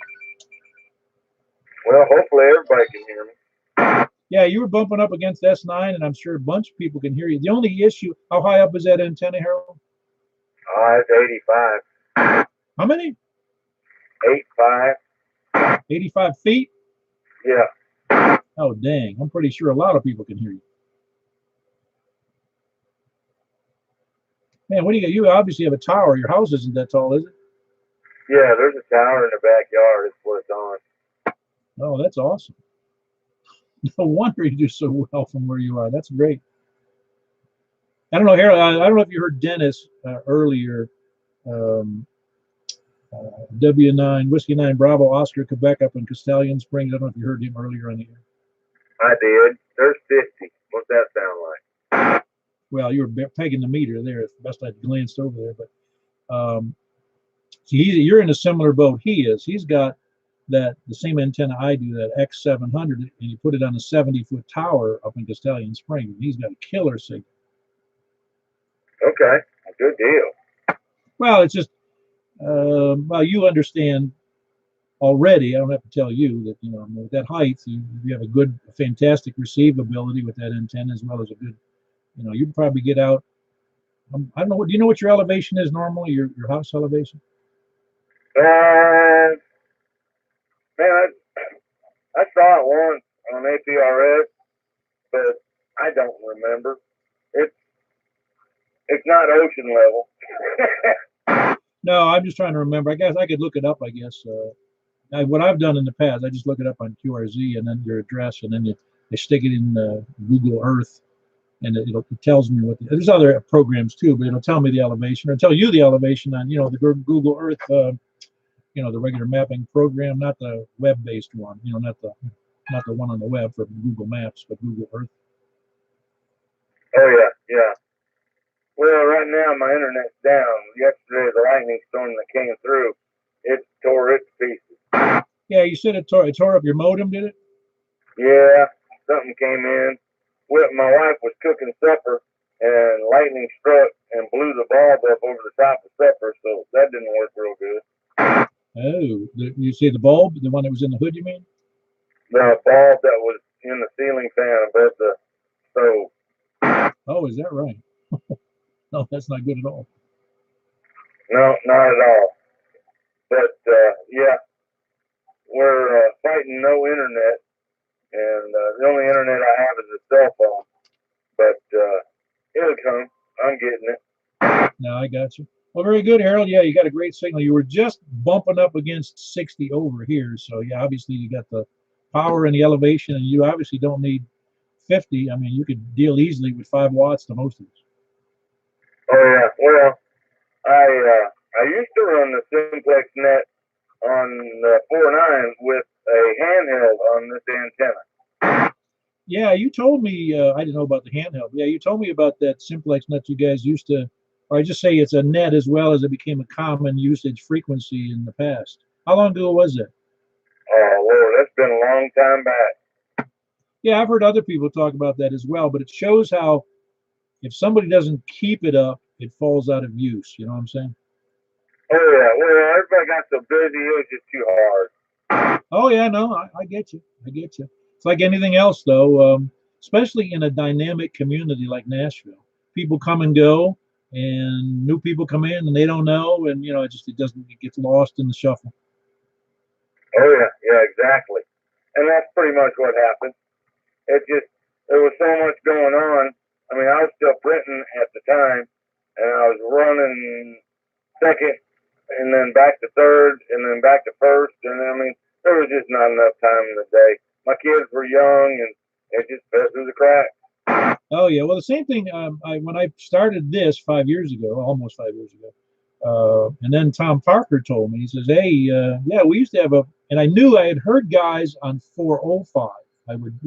Well, hopefully everybody can hear me. Yeah, you were bumping up against S9, and I'm sure a bunch of people can hear you. The only issue, how high up is that antenna, Harold? It's 85. How many? 85. 85 feet? Yeah. Oh, dang. I'm pretty sure a lot of people can hear you. Man, what do you got? You obviously have a tower. Your house isn't that tall, is it? Yeah, there's a tower in the backyard. It's what it's on. Oh, that's awesome. No wonder you do so well from where you are. That's great. I don't know, Harold. I don't know if you heard Dennis earlier. W9 Whiskey 9 Bravo Oscar Quebec up in Castellian Springs. I don't know if you heard him earlier on the air. I did. There's 50. What's that sound like? Well, you were pegging the meter there. It's best I glanced over there, but you're in a similar boat he is. He's got the same antenna I do, that X700, and he put it on a 70-foot tower up in Castellian Springs. He's got a killer signal. Okay, good deal. Well, it's just well, you understand already. I don't have to tell you that, with that height, you have a good, fantastic receive ability with that antenna, as well as a good, you probably get out. I don't know. Do you know what your elevation is normally? Your house elevation? Man, I saw it once on APRS, but I don't remember. It's not ocean level. No, I'm just trying to remember. I guess I could look it up. I guess what I've done in the past, I just look it up on QRZ and then your address, and then they stick it in Google Earth, and it tells me what. There's other programs too, but it'll tell me the elevation, or tell you the elevation on the Google Earth, the regular mapping program, not the web-based one. Not the one on the web for Google Maps, but Google Earth. Oh yeah. Well, right now my internet's down. Yesterday, the lightning storm that came through, it tore it to pieces. Yeah, you said it tore up your modem, did it? Yeah, something came in. My wife was cooking supper, and lightning struck and blew the bulb up over the top of supper, so that didn't work real good. Oh, you see the bulb, the one that was in the hood, you mean? The bulb that was in the ceiling fan above the stove. Oh, is that right? No, that's not good at all. No, not at all. But, yeah, we're fighting no internet, and the only internet I have is a cell phone. But it'll come. I'm getting it. No, I got you. Well, very good, Harold. Yeah, you got a great signal. You were just bumping up against 60 over here. So, yeah, obviously you got the power and the elevation, and you obviously don't need 50. I mean, you could deal easily with 5 watts to most of us. Oh, yeah. Well, I used to run the Simplex net on the 4.9 with a handheld on this antenna. Yeah, you told me, I didn't know about the handheld. Yeah, you told me about that Simplex net you guys used to, or I just say it's a net as well as it became a common usage frequency in the past. How long ago was it? Oh, well, that's been a long time back. Yeah, I've heard other people talk about that as well, but it shows how if somebody doesn't keep it up, it falls out of use. You know what I'm saying? Oh, yeah. Well, everybody got so busy, it was just too hard. Oh, yeah, no, I get you. I get you. It's like anything else, though, especially in a dynamic community like Nashville. People come and go, and new people come in, and they don't know, and, it gets lost in the shuffle. Oh, yeah, exactly. And that's pretty much what happened. There was so much going on. I mean, I was still printing at the time, and I was running second, and then back to third, and then back to first, and I mean, there was just not enough time in the day. My kids were young, and it just fell through the cracks. Oh, yeah. Well, the same thing, when I started this 5 years ago, almost 5 years ago, and then Tom Parker told me, he says, hey, yeah, we used to have and I knew I had heard guys on 405. I would,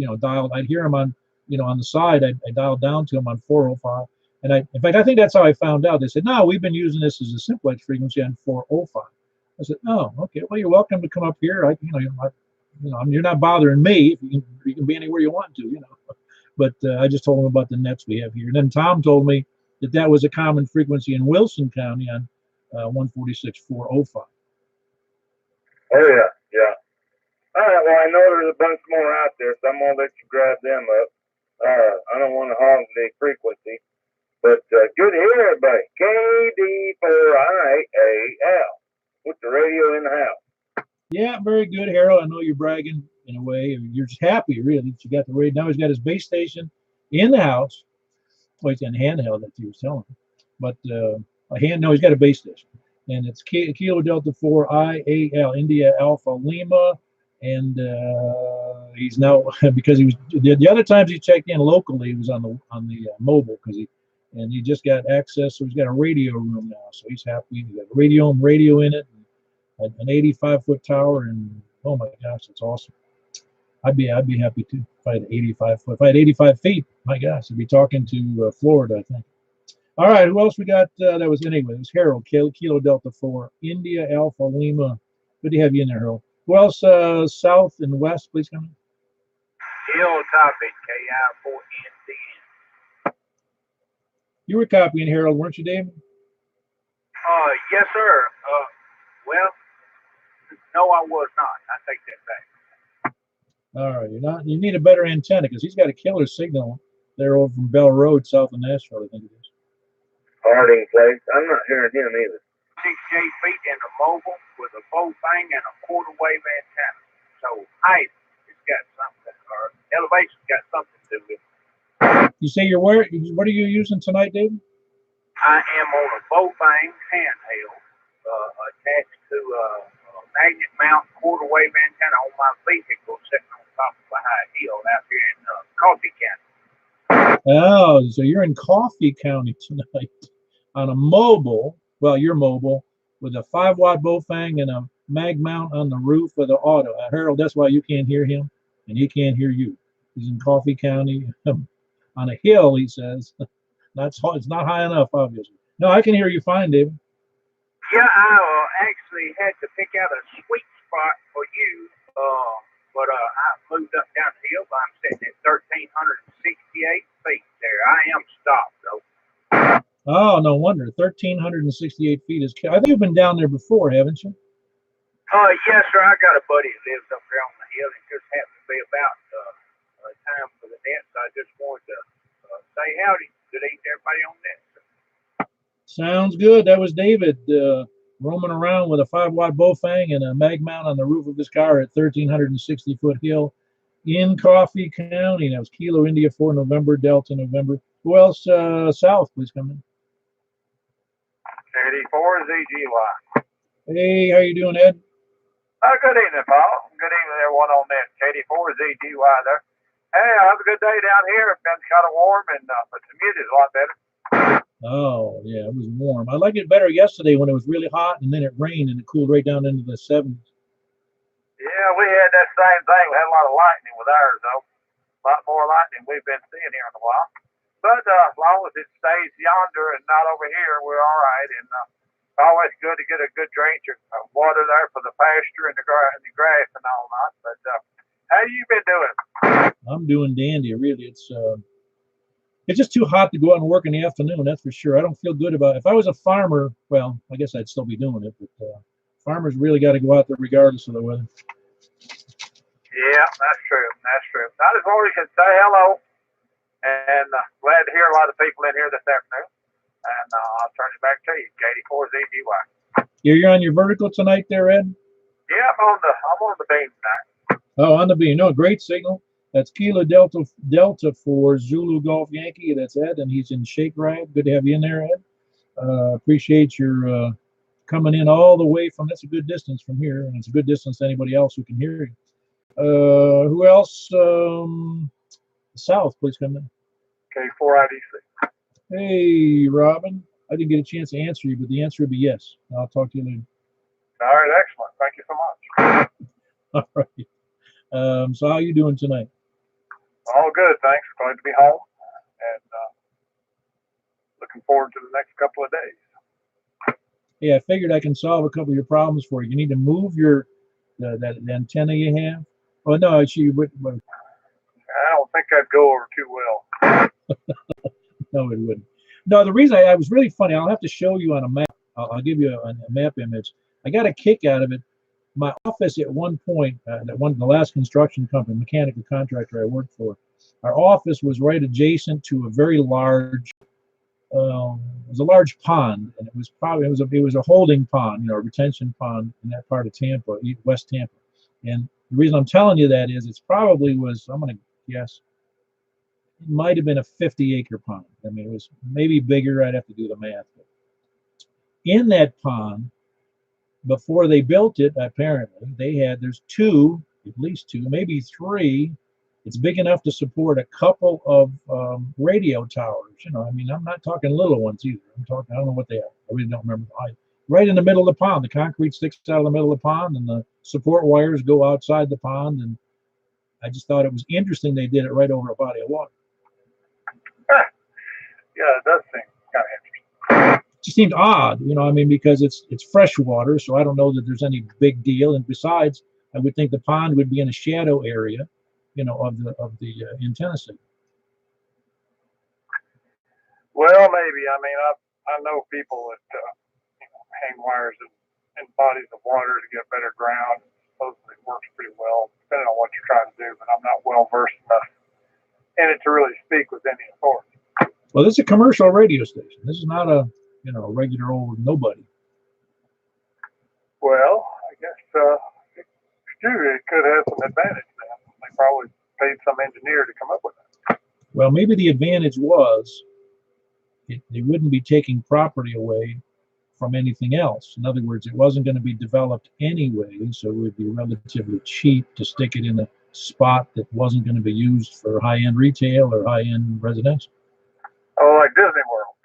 I'd hear them on, on the side, I dialed down to them on 405. And in fact, I think that's how I found out. They said, no, we've been using this as a simplex frequency on 405. I said, oh, okay. Well, you're welcome to come up here. You're not bothering me. You can be anywhere you want to, But I just told them about the nets we have here. And then Tom told me that was a common frequency in Wilson County on 146.405. Oh yeah, yeah. All right. Well, I know there's a bunch more out there, so I'm gonna let you grab them up. I don't want to hog the frequency, but good to hear everybody. KD4IAL with the radio in the house. Yeah, very good, Harold. I know you're bragging in a way. You're just happy, really, that you got the radio. Now he's got his base station in the house. Well, he's in handheld, that he was telling me. But he's got a base station. And it's Kilo Delta 4 IAL, India Alpha Lima. And he's now, because he was, the other times he checked in locally, he was on the mobile, and he just got access, so he's got a radio room now. So he's happy. He's got a radio in it. An 85-foot tower, and oh my gosh, that's awesome. I'd be happy too if I had 85 foot. If I had 85 feet, my gosh, I'd be talking to Florida, I think. All right, who else we got? It was Harold, Kilo Delta 4, India Alpha Lima. Good to have you in there, Harold. Who else? South and west, please come in. Hill topic, KI4NCN. You were copying Harold, weren't you, David? Yes, sir. Well, no, I was not. I take that back. All right, you're not. You need a better antenna because he's got a killer signal there over from Bell Road, south of Nashville, I think it is. Harding Place. I'm not hearing him either. 68 feet in the mobile with a bow thing and a quarter wave antenna. So height has got something, or elevation's got something to do with it. You say you're where? What are you using tonight, David? I am on a bow thing handheld attached to a magnet mount quarter wave antenna on my vehicle sitting on top of a high hill out here in Coffee County. Oh, so you're in Coffee County tonight on a mobile. Well, you're mobile with a 5-watt Bofang and a mag mount on the roof of the auto. Harold, that's why you can't hear him and he can't hear you. He's in Coffee County on a hill, he says. It's not high enough, obviously. No, I can hear you fine, David. Yeah, I actually had to pick out a sweet spot for you, but I moved up down the hill. I'm sitting at 1,368 feet there. I am stopped, though. Oh, no wonder. 1,368 feet is. I think you've been down there before, haven't you? Yes, sir. I got a buddy that lives up there on the hill. It just happened to be about time for the net, so I just wanted to say howdy. Good evening, everybody on net. Sounds good. That was David roaming around with a 5-watt Bofang and a mag mount on the roof of his car at 1,360-foot hill in Coffee County. That was Kilo India 4 November, Delta November. Who else? South, please come in. KD4ZGY. Hey, how you doing, Ed? Good evening, Paul. Good evening, everyone on that. KD4ZGY there. Hey, I have a good day down here. It's been kind of warm, but the humidity's a lot better. Oh, yeah, it was warm. I liked it better yesterday when it was really hot, and then it rained, and it cooled right down into the 70s. Yeah, we had that same thing. We had a lot of lightning with ours, though. A lot more lightning we've been seeing here in a while. But as long as it stays yonder and not over here, we're all right. And it's always good to get a good drench of water there for the pasture and the grass and all that. But how you been doing? I'm doing dandy, really. It's just too hot to go out and work in the afternoon, that's for sure. I don't feel good about it. If I was a farmer, well, I guess I'd still be doing it, but farmers really got to go out there regardless of the weather. Yeah, that's true. That's true. I just wanted to say hello, and glad to hear a lot of people in here this afternoon. And I'll turn it back to you, KD4ZGY. You're on your vertical tonight there, Ed? Yeah, I'm on the beam tonight. Oh, on the beam. No, great signal. That's Kilo Delta for Zulu Golf Yankee. That's Ed, and he's in Shake Ride. Good to have you in there, Ed. Appreciate your coming in all the way from. That's a good distance from here, and it's a good distance to anybody else who can hear you. Who else? South, please come in. K4IDC. Hey, Robin. I didn't get a chance to answer you, but the answer would be yes. I'll talk to you later. All right, excellent. Thank you so much. All right. So how are you doing tonight? All good, thanks. Glad to be home. And looking forward to the next couple of days. Yeah, I figured I can solve a couple of your problems for you. You need to move the antenna you have. Oh no, she would. I don't think that'd go over too well. No, it wouldn't. No, the reason I was really funny. I'll have to show you on a map. I'll give you a map image. I got a kick out of it. My office at one point, the last construction company, mechanical contractor I worked for, our office was right adjacent to a very large. It was a large pond, and it was a holding pond, a retention pond in that part of Tampa, West Tampa. And the reason I'm telling you that is it's probably was, I'm going to guess, it might have been a 50-acre pond. I mean, it was maybe bigger. I'd have to do the math. But in that pond, before they built it, apparently, there's at least two, maybe three. It's big enough to support a couple of radio towers. I mean, I'm not talking little ones either. I don't know what they are. I really don't remember the height. Right in the middle of the pond. The concrete sticks out of the middle of the pond, and the support wires go outside the pond. And I just thought it was interesting they did it right over a body of water. Yeah, it does seem kind of interesting. It just seemed odd, I mean, because it's fresh water, so I don't know that there's any big deal. And besides, I would think the pond would be in a shadow area, of the antenna signal. Well, maybe. I mean, I know people that hang wires in bodies of water to get better ground. Supposedly it works pretty well, depending on what you're trying to do. But I'm not well versed enough in it to really speak with any authority. Well, this is a commercial radio station. This is not a regular old nobody. Well, I guess it could have some advantage then. They probably paid some engineer to come up with it. Well, maybe the advantage was they wouldn't be taking property away from anything else. In other words, it wasn't going to be developed anyway, so it would be relatively cheap to stick it in a spot that wasn't going to be used for high-end retail or high-end residential. Oh, like Disney World.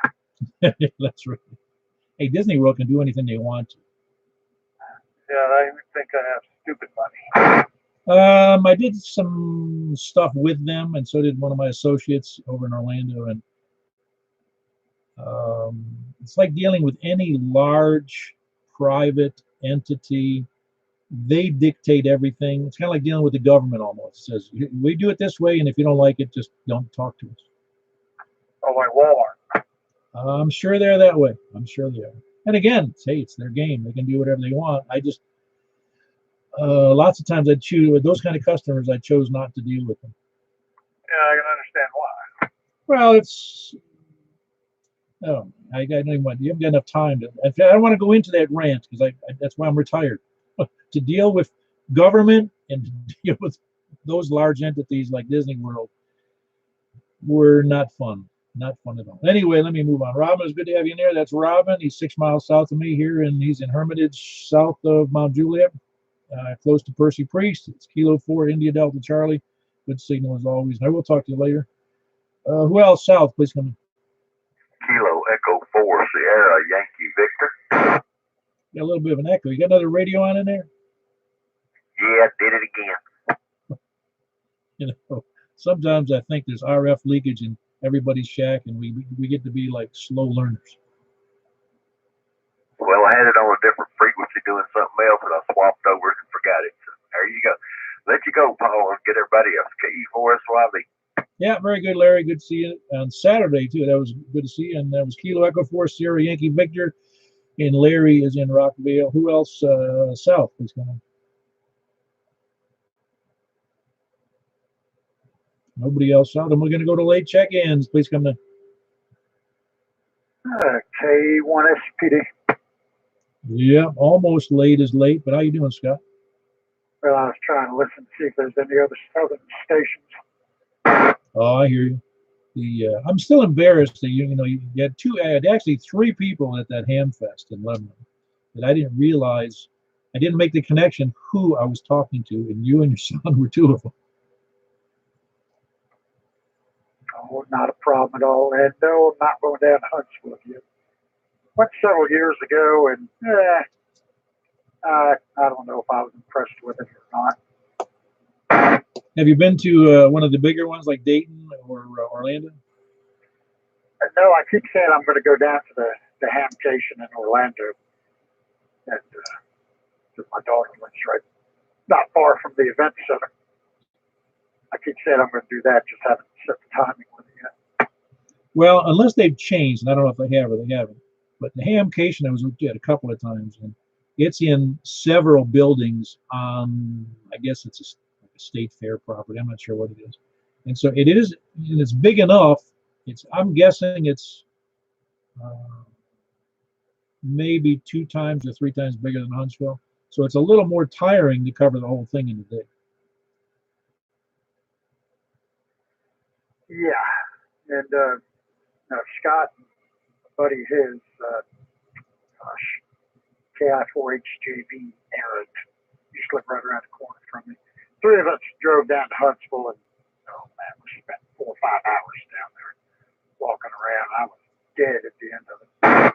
That's right. Hey, Disney World can do anything they want to. Yeah, I think I have stupid money. I did some stuff with them, and so did one of my associates over in Orlando. And it's like dealing with any large private entity. They dictate everything. It's kind of like dealing with the government almost. It says, we do it this way, and if you don't like it, just don't talk to us. Oh, like Walmart. I'm sure they're that way. I'm sure they are. And again, it's their game. They can do whatever they want. I just, lots of times with those kind of customers, I chose not to deal with them. Yeah, I can understand why. Well, I don't even want, you haven't got enough time to, I don't want to go into that rant because that's why I'm retired. To deal with government and to deal with those large entities like Disney World were not fun. Not fun at all. Anyway, let me move on. Robin, it's good to have you in there. That's Robin. He's 6 miles south of me here, and he's in Hermitage, south of Mount Juliet, close to Percy Priest. It's Kilo 4, India Delta Charlie. Good signal as always. I will talk to you later. Who else south? Please come in. Kilo Echo 4, Sierra Yankee Victor. Got a little bit of an echo. You got another radio on in there? Yeah, did it again. Sometimes I think there's RF leakage in everybody's shack, and we get to be like slow learners. Well, I had it on a different frequency doing something else, and I swapped over and forgot it. So there you go. Let you go, Paul, and get everybody else. KE4SYV. Yeah, very good, Larry. Good to see you on Saturday, too. That was good to see you. And that was Kilo Echo 4, Sierra Yankee Victor. And Larry is in Rockville. Who else south? Please come on. Nobody else south. And we're going to go to late check-ins. Please come in. K1SPD. Yeah, almost late is late. But how you doing, Scott? Well, I was trying to listen to see if there's any other southern stations. Oh, I hear you. I'm still embarrassed that you had actually three people at that ham fest in Lebanon that I didn't realize. I didn't make the connection who I was talking to, and you and your son were two of them. Oh, not a problem at all. And no, I'm not going down to Huntsville with you. Went several years ago, and I don't know if I was impressed with it or not. Have you been to one of the bigger ones like Dayton or Orlando? No, I keep saying I'm going to go down to the Hamcation in Orlando. And my daughter lives right not far from the event center. I keep saying I'm going to do that, just haven't set the timing with it yet. Well, unless they've changed, and I don't know if they have or they haven't, but the Hamcation I was at a couple of times, and it's in several buildings on, I guess it's a state fair property. I'm not sure what it is. And so it is, and it's big enough. I'm guessing it's maybe 2 times or 3 times bigger than Huntsville. So it's a little more tiring to cover the whole thing in a day. Yeah. And Scott, a buddy of his, KI4HJV Aaron, used to live right around the corner from me. 3 of us drove down to Huntsville, and oh man, we spent 4 or 5 hours down there walking around. I was dead at the end of it.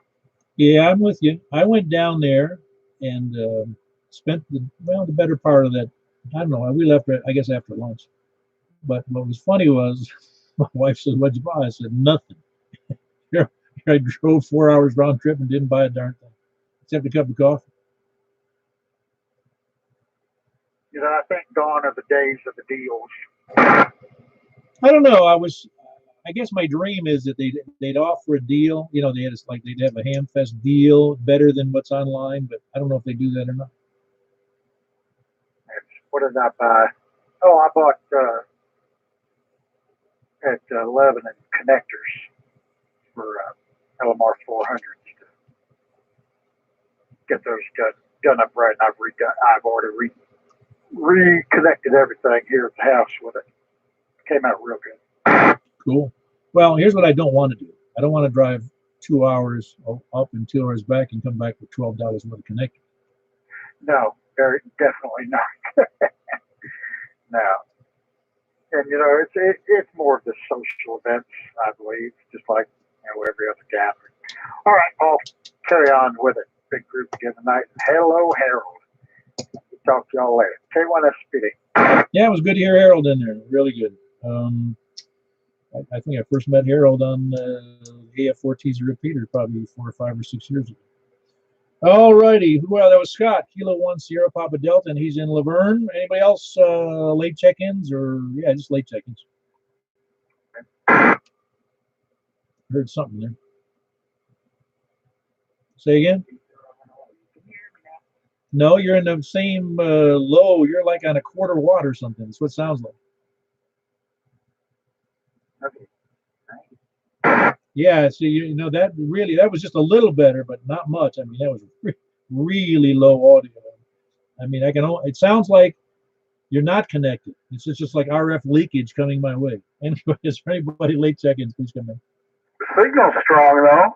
Yeah, I'm with you. I went down there and spent the better part of that. I don't know. We left, I guess, after lunch. But what was funny was my wife said, "What'd you buy?" I said, "Nothing." Here, I drove 4 hours round trip and didn't buy a darn thing, except a cup of coffee. You know, I think gone are the days of the deals. I don't know. I guess my dream is that they'd offer a deal. You know, they'd have a Hamfest deal better than what's online, but I don't know if they do that or not. What did I buy? Oh, I bought at Lebanon connectors for LMR 400s to get those done up right. And I've already reconnected everything here at the house with it. Came out real good. Cool. Well, here's what I don't want to do. I don't want to drive 2 hours up and 2 hours back and come back with $12 worth of connector. No, definitely not. No. And you know, it's more of the social events, I believe, just like every other gathering. All right, Paul, carry on with it. Big group again tonight. Hello, Harold. We'll talk to y'all later. K1SPD. Yeah, it was good to hear Harold in there. Really good. I think I first met Harold on AF4T's repeater probably 4 or 5 or 6 years ago. All righty. Well, that was Scott, Kilo 1 Sierra Papa Delta, and he's in Laverne. Anybody else late check-ins or, yeah, just late check-ins? Heard something there. Say again? No, you're in the same low. You're like on a quarter watt or something. That's what it sounds like. Yeah, so you know that was just a little better, but not much. I mean, that was really low audio. I mean, it sounds like you're not connected. It's just like RF leakage coming my way. Anyway, is there anybody late check-ins? Please come in. The signal's strong though.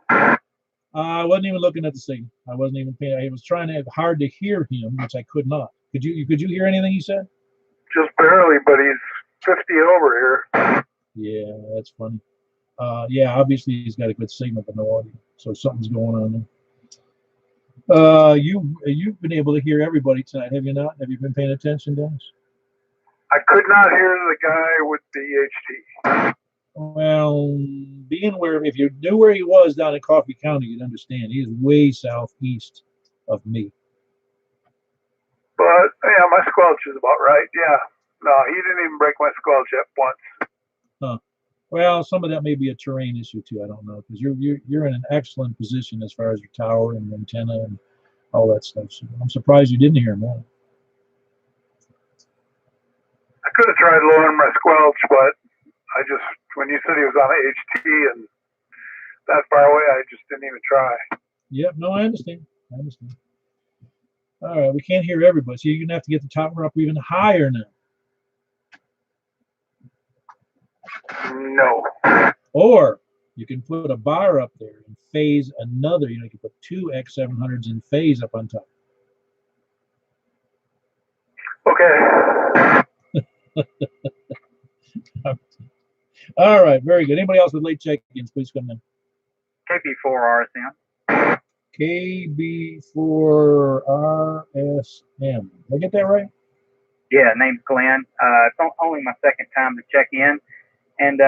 I wasn't even looking at the signal. I wasn't even paying. I was trying to hard to hear him, which I could not. Could you hear anything he said? Just barely, but he's 50 over here. Yeah, that's funny. Yeah, obviously he's got a good signal, but no audio. So something's going on there. You've been able to hear everybody tonight, have you not? Have you been paying attention, Dennis? I could not hear the guy with the HT. Well, if you knew where he was down in Coffee County, you'd understand. He is way southeast of me. But yeah, my squelch is about right. Yeah. No, he didn't even break my squelch up once. Huh. Well, some of that may be a terrain issue too. I don't know, because you're in an excellent position as far as your tower and antenna and all that stuff. So I'm surprised you didn't hear him. Well, I could have tried lowering my squelch, but when you said he was on a HT and that far away, I just didn't even try. Yep. No, I understand. All right, we can't hear everybody, so you're gonna have to get the tower up even higher now. No. Or you can put a bar up there and phase another. You can put 2 X700s in phase up on top. Okay. All right, very good. Anybody else with late check-ins, please come in. KB4RSM. KB4RSM. Did I get that right? Yeah, name's Glenn. It's only my second time to check in, and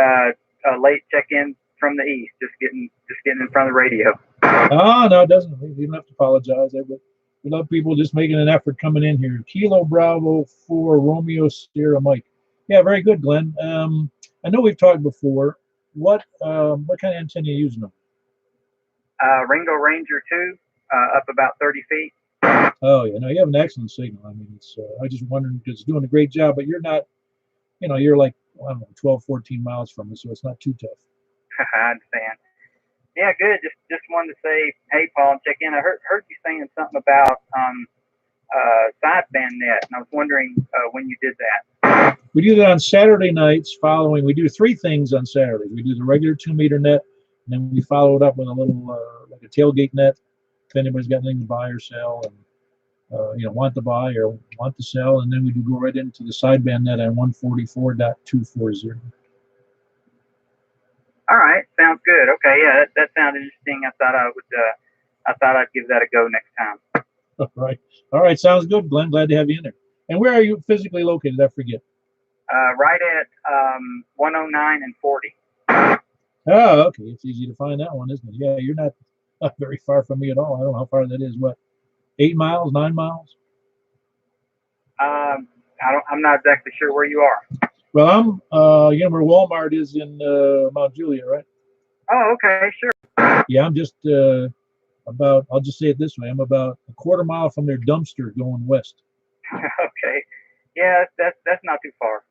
late check-in from the east, just getting in front of the radio. Oh, no, it doesn't. You don't have to apologize. We love people just making an effort coming in here. Kilo Bravo 4 Romeo Sierra Mike. Yeah, very good, Glenn. I know we've talked before. What kind of antenna are you using? Ringo Ranger 2, up about 30 feet. Oh, yeah. No, you have an excellent signal. I mean, I just wondering because it's doing a great job, but you're not, you're like, I don't know, 12, 14 miles from it, so it's not too tough. I understand. Yeah, good. Just wanted to say, hey, Paul, check in. I heard you saying something about sideband net, and I was wondering when you did that. We do that on Saturday nights we do three things on Saturdays. We do the regular 2-meter net, and then we follow it up with a little, like a tailgate net, if anybody's got anything to buy or sell, and, want to buy or want to sell, and then we do go right into the sideband net on 144.240. All right, sounds good. Okay, yeah, that sounded interesting. I thought I'd give that a go next time. All right, sounds good, Glenn. Glad to have you in there. And where are you physically located? I forget. Right at 109 and 40. Oh, okay. It's easy to find that one, isn't it? Yeah, you're not very far from me at all. I don't know how far that is. What, 8 miles, 9 miles? I'm not exactly sure where you are. Well, I'm where Walmart is in Mount Juliet, right? Oh, okay, sure. Yeah, I'm just I'll just say it this way. I'm about a quarter mile from their dumpster going west. Okay. Yeah, that's not too far.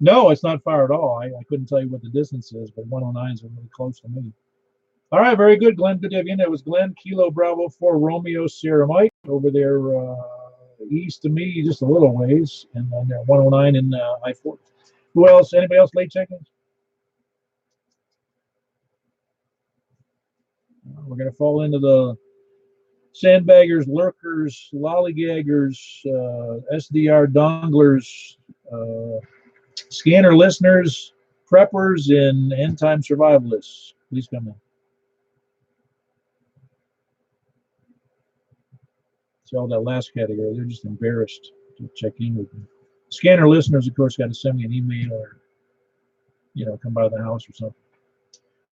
No, it's not far at all. I couldn't tell you what the distance is, but 109 is really close to me. All right, very good, Glenn. Good to have you in. That was Glenn, Kilo Bravo 4 Romeo Sierra Mike over there east of me, just a little ways, and on 109 in I-40. Who else? Anybody else late check-ins? We're going to fall into the sandbaggers, lurkers, lollygaggers, SDR donglers, scanner listeners, preppers, and end-time survivalists. Please come in. So all that last category, they're just embarrassed to check in with me. Scanner listeners, of course, got to send me an email or, come by the house or something.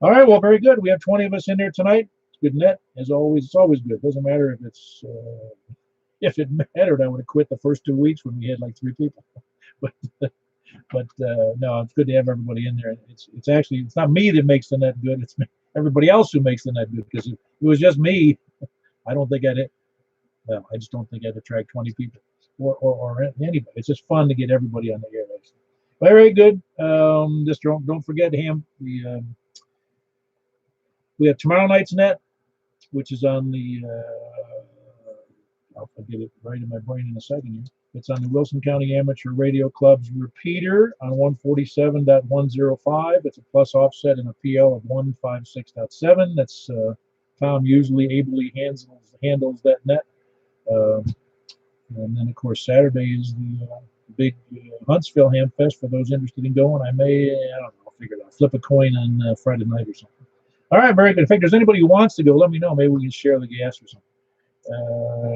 All right, well, very good. We have 20 of us in there tonight. It's good net, as always. It's always good. Doesn't matter if it's if it mattered, I would have quit the first 2 weeks when we had like 3 people. but no, it's good to have everybody in there. It's actually, it's not me that makes the net good. It's everybody else who makes the net good, because if it was just me, I don't think I just don't think I'd attract 20 people or anybody. It's just fun to get everybody on the air. Very good. Just don't forget we have tomorrow night's net, which is on the I'll get it right in my brain in a second here. It's on the Wilson County Amateur Radio Club's repeater on 147.105. It's a plus offset and a PL of 156.7. That's Tom usually ably handles that net. And then, of course, Saturday is the big Huntsville Ham Fest for those interested in going. I don't know, I'll figure it out. Flip a coin on Friday night or something. All right, very good. In fact, there's anybody who wants to go, let me know. Maybe we can share the gas or something.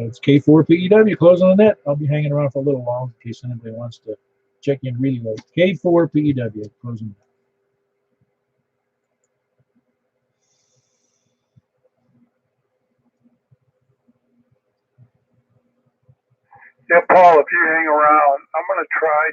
It's K4PEW, closing the net. I'll be hanging around for a little while in case anybody wants to check in really late. K4PEW, closing the net. Yeah, Paul, if you hang around, I'm going to try